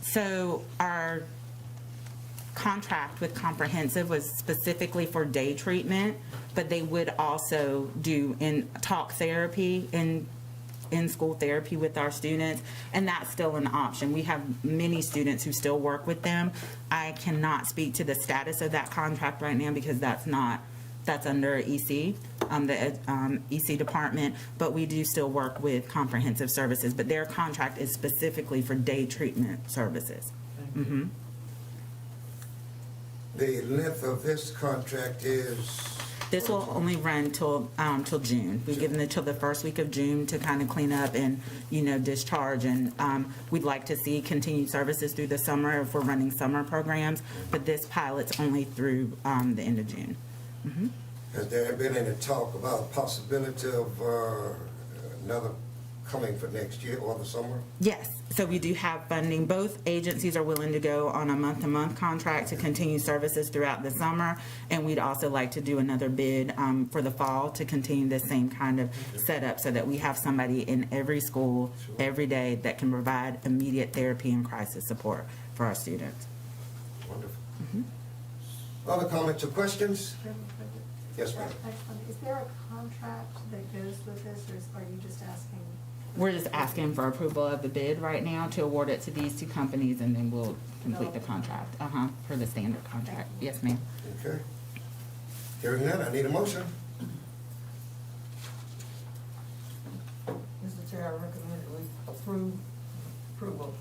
So our contract with Comprehensive was specifically for day treatment, but they would also do talk therapy in-school therapy with our students, and that's still an option. We have many students who still work with them. I cannot speak to the status of that contract right now because that's under EC, the EC department, but we do still work with Comprehensive Services, but their contract is specifically for day treatment services. Mm-hmm. The length of this contract is? This will only run till June. We've given it till the first week of June to kind of clean up and, discharge. And we'd like to see continued services through the summer if we're running summer programs. But this pilot's only through the end of June. Mm-hmm. Has there been any talk about possibility of another coming for next year or the summer? Yes. So we do have funding. Both agencies are willing to go on a month-to-month contract to continue services throughout the summer, and we'd also like to do another bid for the fall to continue the same kind of setup so that we have somebody in every school every day that can provide immediate therapy and crisis support for our students. Wonderful. Mm-hmm. Other comments or questions? Yes, ma'am. Is there a contract that goes with this, or are you just asking? We're just asking for approval of the bid right now to award it to these two companies, and then we'll complete the contract, for the standard contract. Yes, ma'am. Okay. Hearing none, I need a motion. Mr. Chair, I recommend that we approval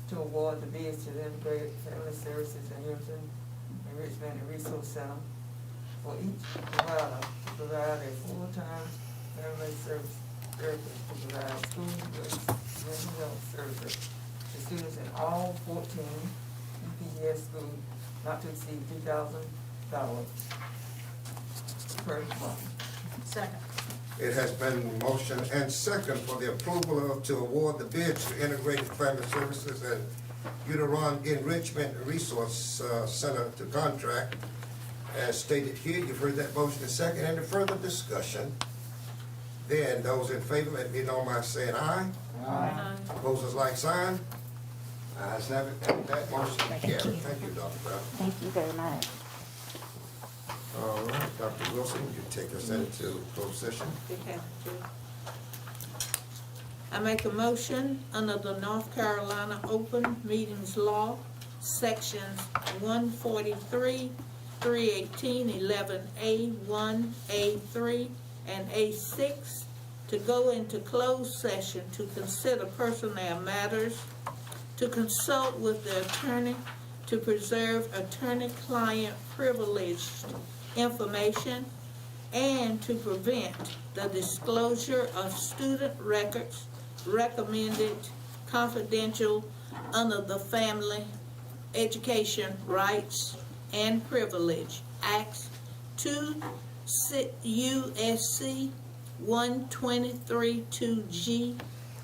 to award the bids to the Integrated Family Services and Enrichment and Resource Center for each provider to provide a full-time family service therapist to provide school-based mental health services to students in all 14 ECPS schools, not to exceed $3,000 per month. Second. It has been motion and second for the approval to award the bids to Integrated Family Services and Yoderon Enrichment Resource Center to contract. As stated here, you've heard that motion and second. Any further discussion? Then those in favor, let me know by saying aye. Aye. Opposers, like sign. Ayes have it, and that motion carries. Thank you, Dr. Brown. Thank you very much. All right, Dr. Wilson, you take us into closed session. I make a motion under the North Carolina Open Meetings Law, sections 143 318, 11A, 1A3, and A6 to go into closed session to consider personnel matters, to consult with the attorney, to preserve attorney-client privileged information, and to prevent the disclosure of student records recommended confidential under the Family Education Rights and Privilege Acts 2 U.S.C. 123-2G,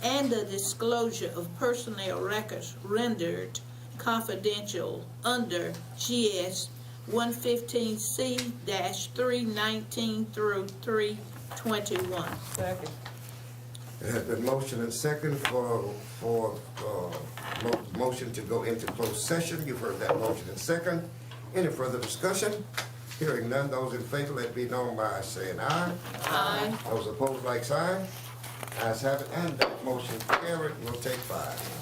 and the disclosure of personnel records rendered confidential under GS 115C-319 through 321. Second. There has been motion and second for motion to go into closed session. You've heard that motion and second. Any further discussion? Hearing none, those in favor, let it be known by saying aye. Aye. Those opposed, like sign. Ayes have it, and that motion carried. We'll take 5.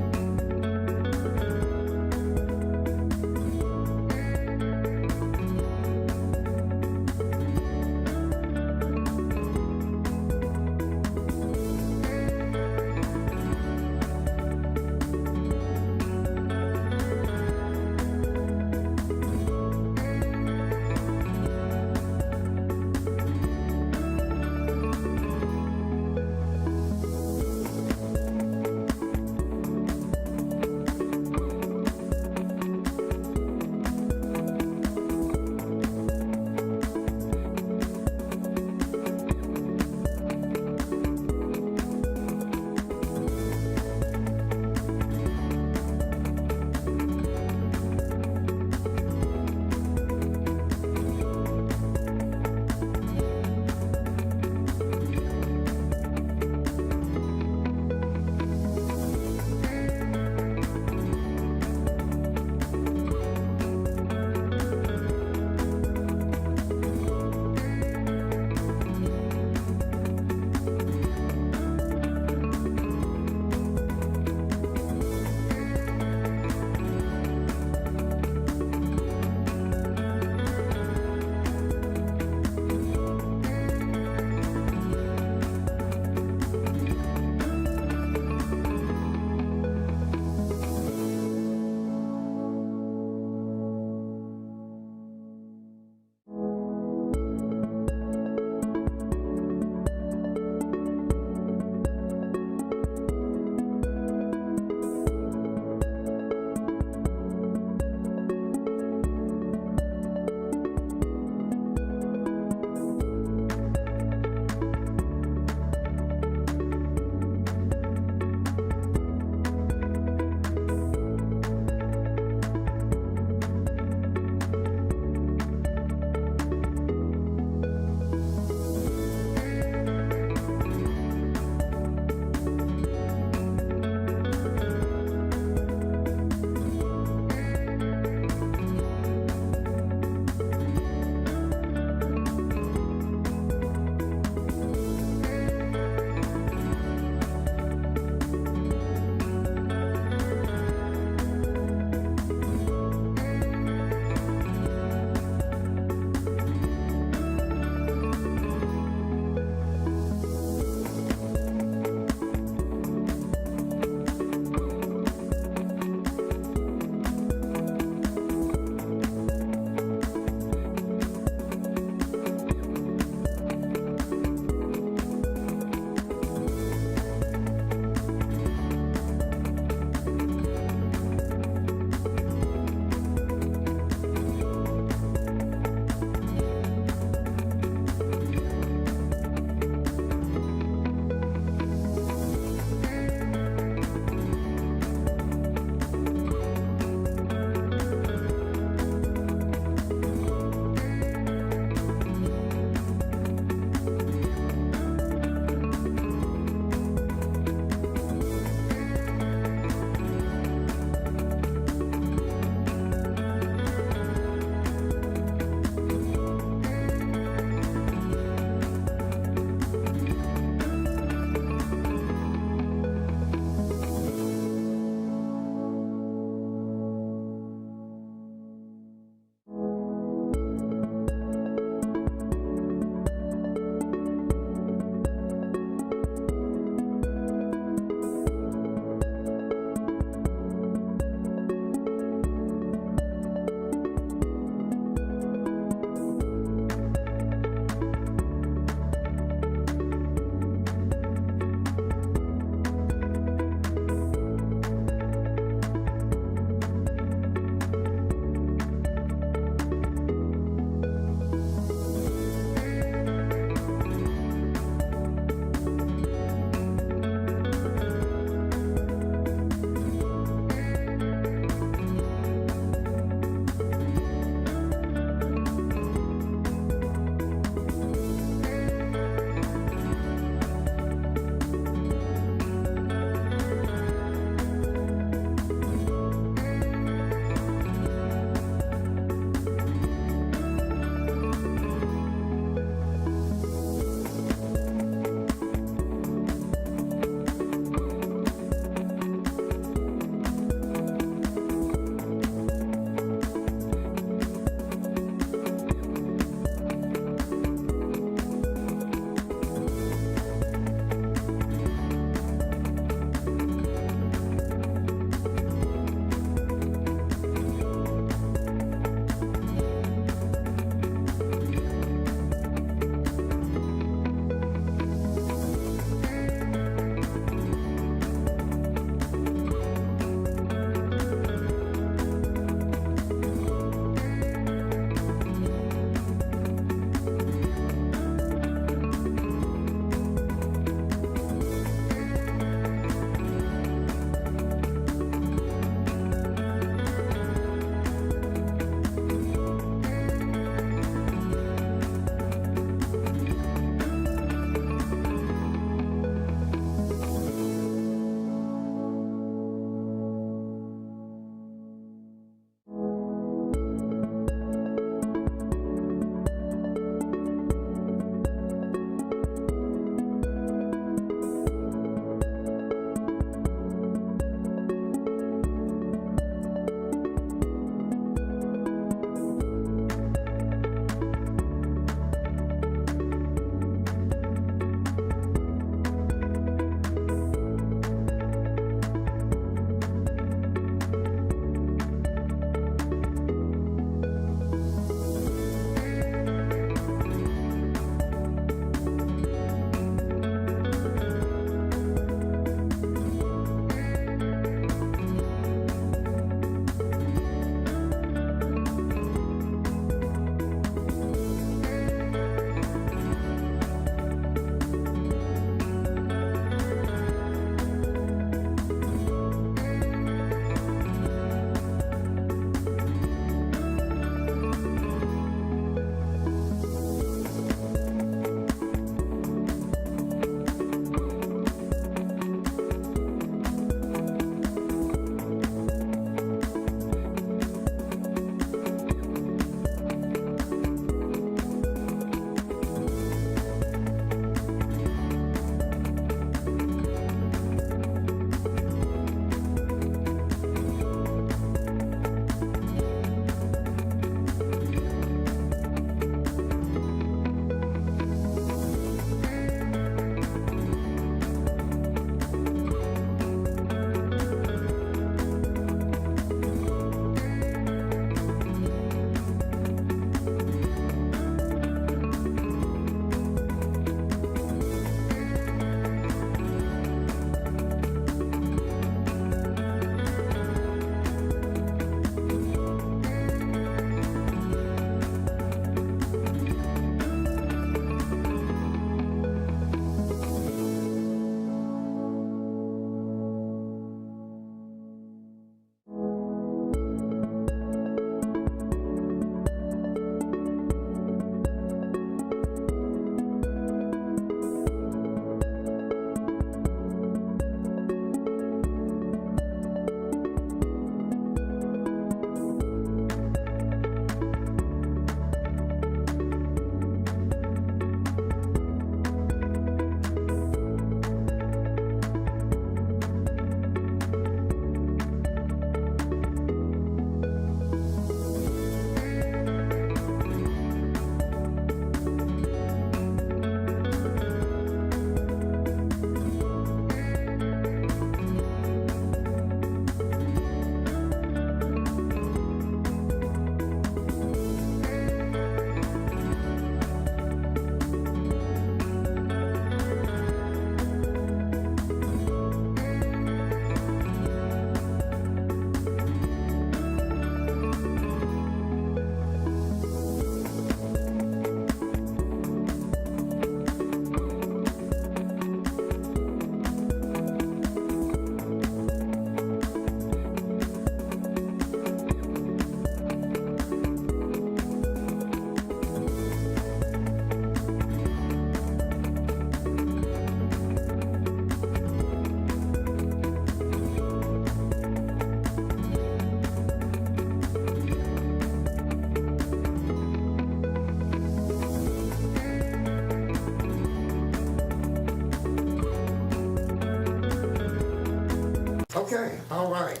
Okay, all right.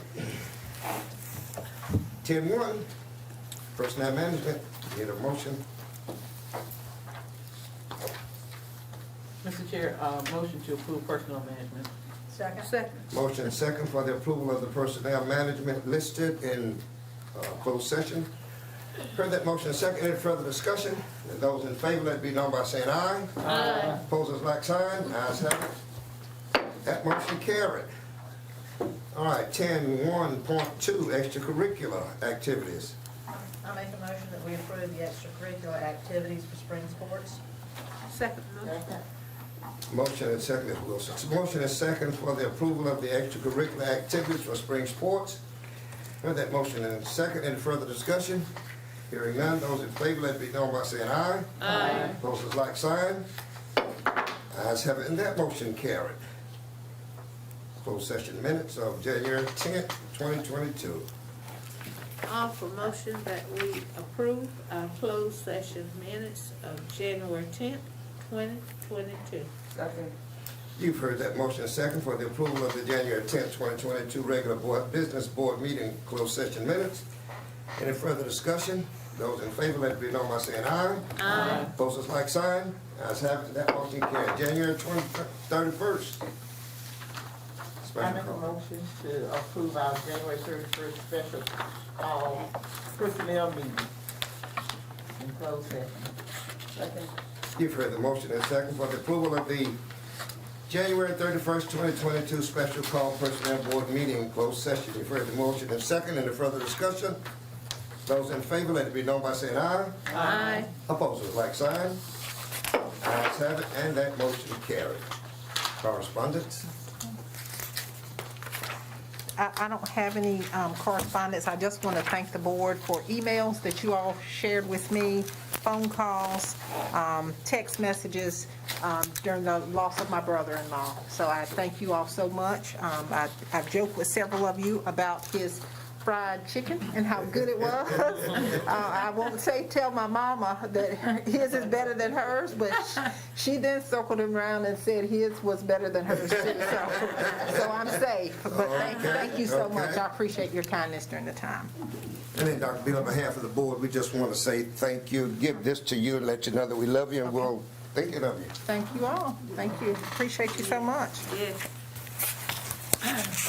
10-1, personnel management, need a motion? Mr. Chair, motion to approve personnel management. Second. Motion and second for the approval of the personnel management listed in closed session. Heard that motion and second. Any further discussion? And those in favor, let it be known by saying aye. Aye. Opposers, like sign. Ayes have it. That motion carried. All right, 10-1.2, extracurricular activities. I make a motion that we approve the extracurricular activities for spring sports. Second motion. Motion and second, Ms. Wilson. Motion and second for the approval of the extracurricular activities for spring sports. Heard that motion and second. Any further discussion? Hearing none, those in favor, let it be known by saying aye. Aye. Opposers, like sign. Ayes have it, and that motion carried. Closed session minutes of January 10th, 2022. Offer motion that we approve our closed session minutes of January 10th, 2022. Second. You've heard that motion and second for the approval of the January 10th, 2022 regular business board meeting closed session minutes. Any further discussion? Those in favor, let it be known by saying aye. Aye. Opposers, like sign. Ayes have it, that motion carried. January 31st. I make a motion to approve our January 31st special personnel meeting in closed session. Second. You've heard the motion and second for the approval of the January 31st, 2022 special call personnel board meeting closed session. You've heard the motion and second. Any further discussion? Those in favor, let it be known by saying aye. Aye. Opposers, like sign. Ayes have it, and that motion carried. Correspondence? I don't have any correspondence. I just want to thank the board for emails that you all shared with me, phone calls, text messages during the loss of my brother-in-law. So I thank you all so much. I've joked with several of you about his fried chicken and how good it was. I won't tell my mama that his is better than hers, but she then circled him around and said his was better than hers too. So I'm safe. But thank you so much. I appreciate your kindness during the time. And then, Dr. Bill, on behalf of the board, we just want to say thank you, give this to you, and let you know that we love you, and we'll thinking of you. Thank you all. Thank you. Appreciate you so much. Yes.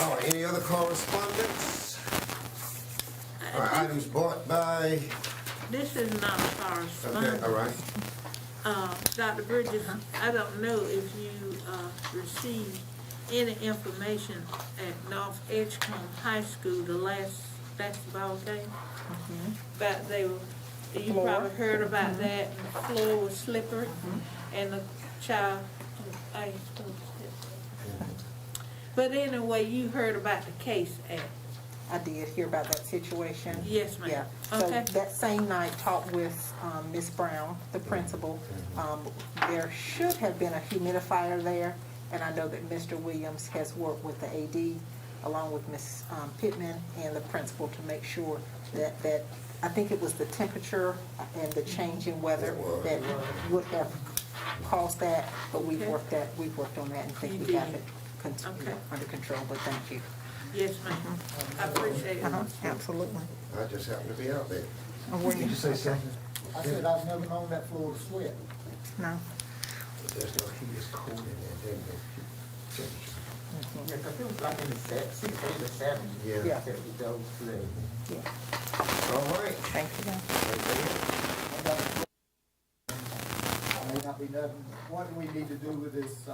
All right, any other correspondence? All right, items bought by, This is not a correspondence. okay, all right. Dr. Bridges, I don't know if you received any information at North Edgecombe High School, the last basketball game. But you probably heard about that, and the floor was slippery, and the child, I ain't supposed to say that. But anyway, you heard about the case at. I did hear about that situation. Yes, ma'am. Yeah. Okay. So that same night, talked with Ms. Brown, the principal. There should have been a humidifier there, and I know that Mr. Williams has worked with the AD along with Ms. Pittman and the principal to make sure that I think it was the temperature and the change in weather that would have caused that, but we've worked on that and think we got it under control, but thank you. Yes, ma'am. I appreciate it. Absolutely. I just happened to be out there. Did you say something? I said I've never known that floor to sweat. No. There's no heat, it's cold in there, then the temperature. Yeah, 'cause it was like in the 60s or 70s. Yeah. That we go today. All right. Thank you. May not be nothing. What do we need to do with this,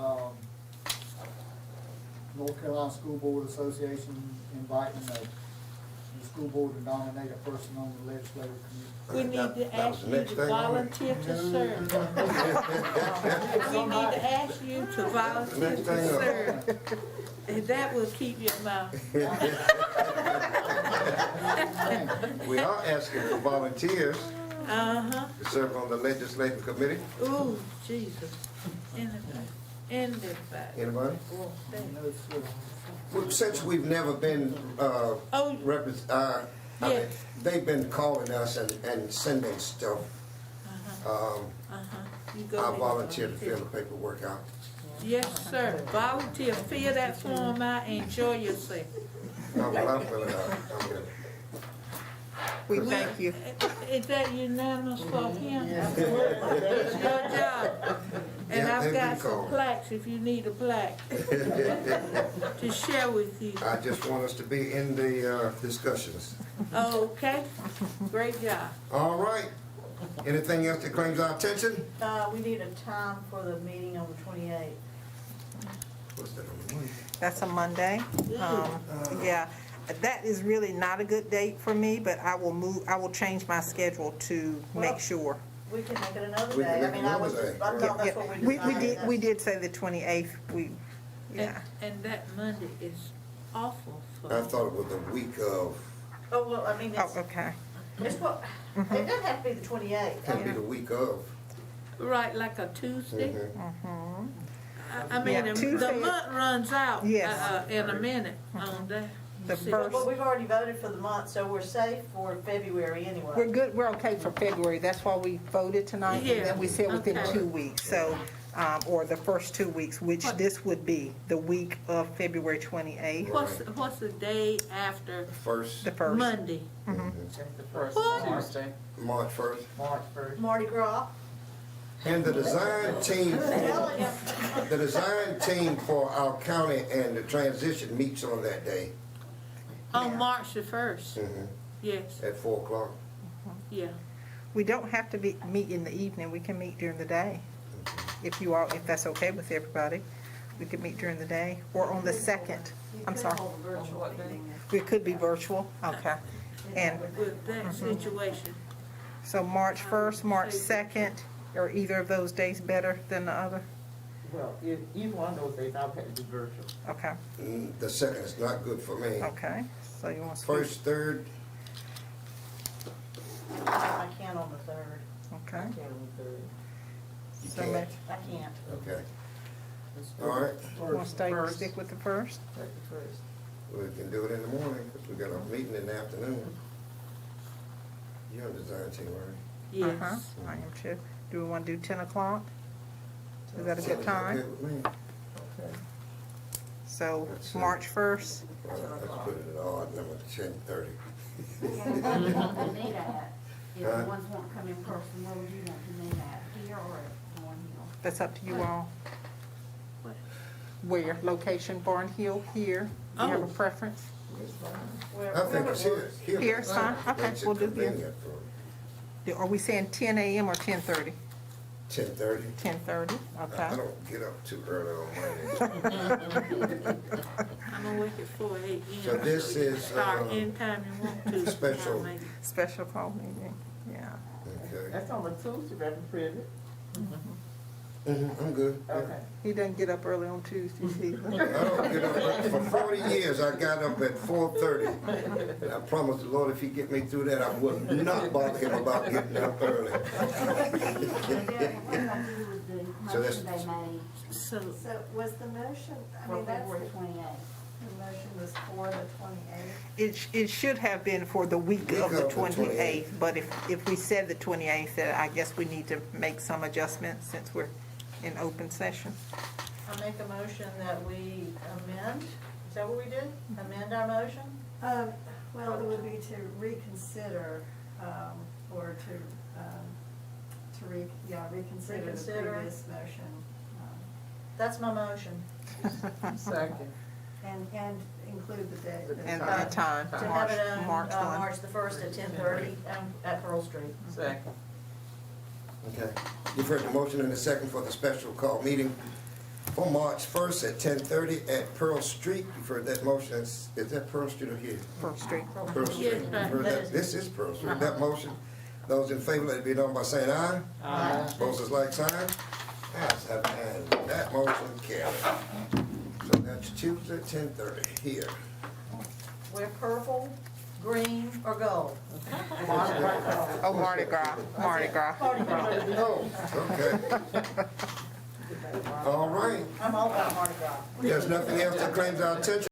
North Carolina School Board Association inviting the school board to nominate a person on the legislative committee? We need to ask you to volunteer to serve. We need to ask you to volunteer to serve. And that will keep your mouth. We are asking for volunteers Uh-huh. to serve on the legislative committee. Ooh, Jesus. Anybody. Anybody? Oh, thank you. Well, since we've never been, they've been calling us and sending stuff. You go I ahead. volunteer to fill the paperwork out. Yes, sir. Volunteer, fill that form out, and enjoy yourself. Oh, well, I'm filling out. I'm ready. We thank you. Is that unanimous for him? Good job. And Yeah, I've they've got been some called. plaques if you need a plaque to share with you. I just want us to be in the discussions. Okay, great job. All right. Anything else that claims our attention? We need a time for the meeting on the 28th. What's that on the Monday? That's a Monday. Yeah, that is really not a good date for me, but I will change my schedule to make sure. We can make it another We can day. I make mean, I another was, day. I thought that's what we decided. We did say the 28th, yeah. And that Monday is awful for I thought it was the week of, Oh, well, I mean, Oh, okay. it's what, it doesn't have to be the 28th. can't be the week of. Right, like a Tuesday? Mhm. I mean, Yeah, the Tuesday- month runs out Yes. in a minute on that. The See, first- But we've already voted for the month, so we're safe for February anyway. We're good, we're okay for February, that's why we voted tonight, and then we said within Okay. 2 weeks, so, or the first 2 weeks, which this would be, the week of February 28th. What's the day after First, The first. Monday? That's the first What? Tuesday, March 1st. March 1st. Mardi Gras. And the design team for our county and the transition meets on that day. On March the 1st, Mhm. yes, At 4 o'clock. yeah. We don't have to meet in the evening, we can meet during the day, if that's okay with everybody. We could meet during the day, or on the 2nd, I'm sorry. It could be virtual, okay. And With that situation, so March 1st, March 2nd, are either of those days better than the other? Well, either one of those days, I'll have to do virtual. Okay, The 2nd is not good for me. okay, so you want to switch? First, 3rd, I can't on the 3rd. Okay. you So can't. I can't. Okay. All right. Want to stick with the first? We can do it in the morning, because we got a meeting in the afternoon. You're on the design team, right? yes. I am too. Do we want to do 10 o'clock? Is that a good time? Okay with me. So, Let's see. March 1st, Let's put it at odd number, 10:30. Where would you want to meet at? If Huh? the ones want to come in person, where would you want to meet at? Here or at Thorn Hill? that's up to you all. What? Where? Location, Barn Hill, here? Do you have a preference? I think it's here. Here's fine. Okay, Makes it we'll do here. convenient for Are we saying 10 a.m. or 10:30? 10:30. 10:30, I okay. don't get up too early on Monday. I'm gonna wake at 4 a.m. So this you can is, start anytime you want to. special. Maybe. Special call meeting, yeah. Okay. That's on the Tuesday, Reverend Privet. I'm good. Yeah. Okay. He doesn't get up early on Tuesdays I either. don't get up, for 40 years, I got up at 4:30. And I promised the Lord if he get me through that, I will not bother him about getting up early. What about you with the So that's- motion they made So, So was the motion, I for mean, that's, February the 28th? motion was for the 28th? It should have been for the week of the 28th, but if we said the 28th, then I guess we need to make some adjustments since we're in open session. I make a motion that we amend, is that what we did? Amend our motion? Well, it would be to reconsider, or reconsider the Reconsider. previous motion. That's my motion. Second. And include the date. And the time, To have it on March 1. March the 1st at 10:30 at Pearl Street. Second. Okay. You've heard the motion in the second for the special call meeting for March 1st at 10:30 at Pearl Street. You've heard that motion. Is that Pearl Street or here? Pearl Street. Pearl Street. Yes, You've right. heard that? This is Pearl Street. That motion, those in favor, let it be known by saying aye. Aye. Opposed is like sign. Ayes have it, and that motion carried. So that's Tuesday, 10:30 here. Wear purple, green, or gold. Oh, Mardi Gras, Mardi Gras. Oh, okay. All right. I'm all about Mardi Gras. There's nothing else that claims our attention.